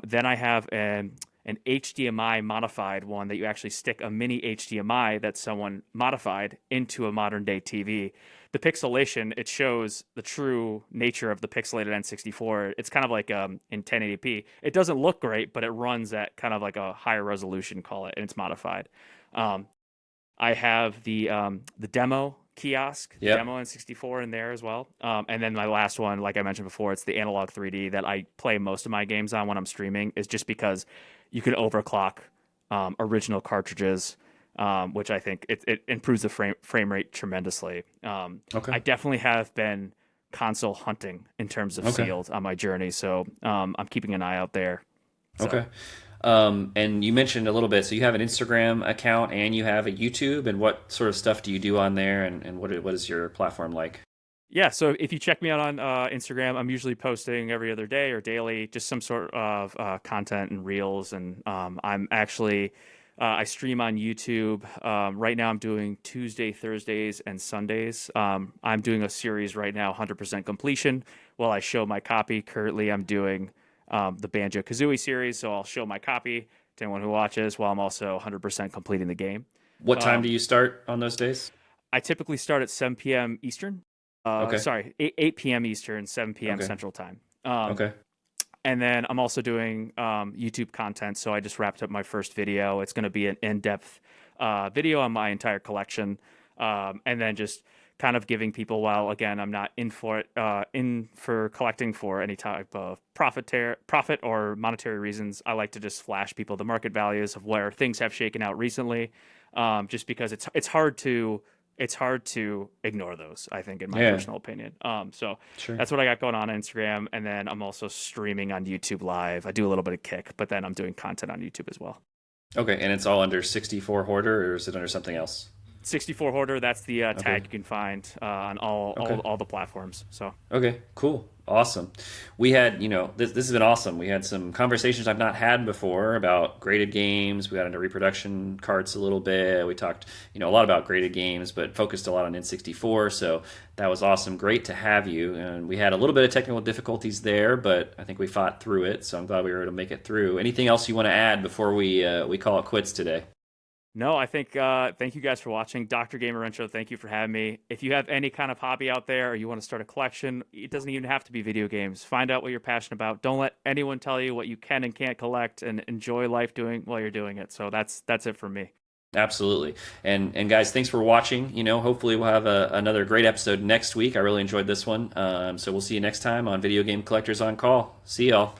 [SPEAKER 2] Then I have an an HDMI modified one that you actually stick a mini HDMI that someone modified into a modern day TV. The pixelation, it shows the true nature of the pixelated N64. It's kind of like in 1080p. It doesn't look great, but it runs at kind of like a higher resolution, call it, and it's modified. Um, I have the demo kiosk, the
[SPEAKER 1] Yep.
[SPEAKER 2] demo N64 in there as well. And then my last one, like I mentioned before, it's the analog 3D that I play most of my games on when I'm streaming, is just because you can overclock original cartridges, which I think it improves the frame rate tremendously.
[SPEAKER 1] Okay.
[SPEAKER 2] I definitely have been console hunting in terms of
[SPEAKER 1] Okay.
[SPEAKER 2] sealed on my journey, so I'm keeping an eye out there. So.
[SPEAKER 1] Okay. And you mentioned a little bit, so you have an Instagram account and you have a YouTube, and what sort of stuff do you do on there, and what is your platform like?
[SPEAKER 2] Yeah, so if you check me out on Instagram, I'm usually posting every other day or daily, just some sort of content and reels. And I'm actually, I stream on YouTube. Right now, I'm doing Tuesday, Thursdays, and Sundays. I'm doing a series right now, 100% completion, while I show my copy. Currently, I'm doing the Banjo Kazooie series, so I'll show my copy to anyone who watches while I'm also 100% completing the game.
[SPEAKER 1] What time do
[SPEAKER 2] Um,
[SPEAKER 1] you start on those days?
[SPEAKER 2] I typically start at 7 p.m. Eastern.
[SPEAKER 1] Okay.
[SPEAKER 2] Sorry, 8 p.m. Eastern, 7 p.m.
[SPEAKER 1] Okay.
[SPEAKER 2] Central Time. Um,
[SPEAKER 1] Okay.
[SPEAKER 2] and then I'm also doing YouTube content. So I just wrapped up my first video. It's going to be an in-depth video on my entire collection, and then just kind of giving people. While again, I'm not in for it, in for collecting for any type of profit or monetary reasons. I like to just flash people the market values of where things have shaken out recently, just because it's hard to ignore those, I think, in my
[SPEAKER 1] Yeah.
[SPEAKER 2] personal opinion. So
[SPEAKER 1] Sure.
[SPEAKER 2] that's what I got going on Instagram. And then I'm also streaming on YouTube Live. I do a little bit of Kick, but then I'm doing content on YouTube as well.
[SPEAKER 1] Okay, and it's all under 64 Hoarder, or is it under something else?
[SPEAKER 2] 64 Hoarder, that's the
[SPEAKER 1] Okay.
[SPEAKER 2] tag you can find on all, all,
[SPEAKER 1] Okay.
[SPEAKER 2] all the platforms. So
[SPEAKER 1] Okay, cool. Awesome. We had, this has been awesome. We had some conversations I've not had before about graded games. We got into reproduction carts a little bit. We talked, a lot about graded games, but focused a lot on N64. So that was awesome. Great to have you. And we had a little bit of technical difficulties there, but I think we fought through it. So I'm glad we were able to make it through. Anything else you want to add before we call it quits today?
[SPEAKER 2] no, I think thank you guys for watching. Dr. Gamer Intro, thank you for having me. If you have any kind of hobby out there or you want to start a collection, it doesn't even have to be video games. Find out what you're passionate about. Don't let anyone tell you what you can and can't collect, and enjoy life doing while you're doing it. So that's it from me.
[SPEAKER 1] Absolutely. And guys, thanks for watching. Hopefully we'll have another great episode next week. I really enjoyed this one. So we'll see you next time on Video Game Collectors on Call. See y'all.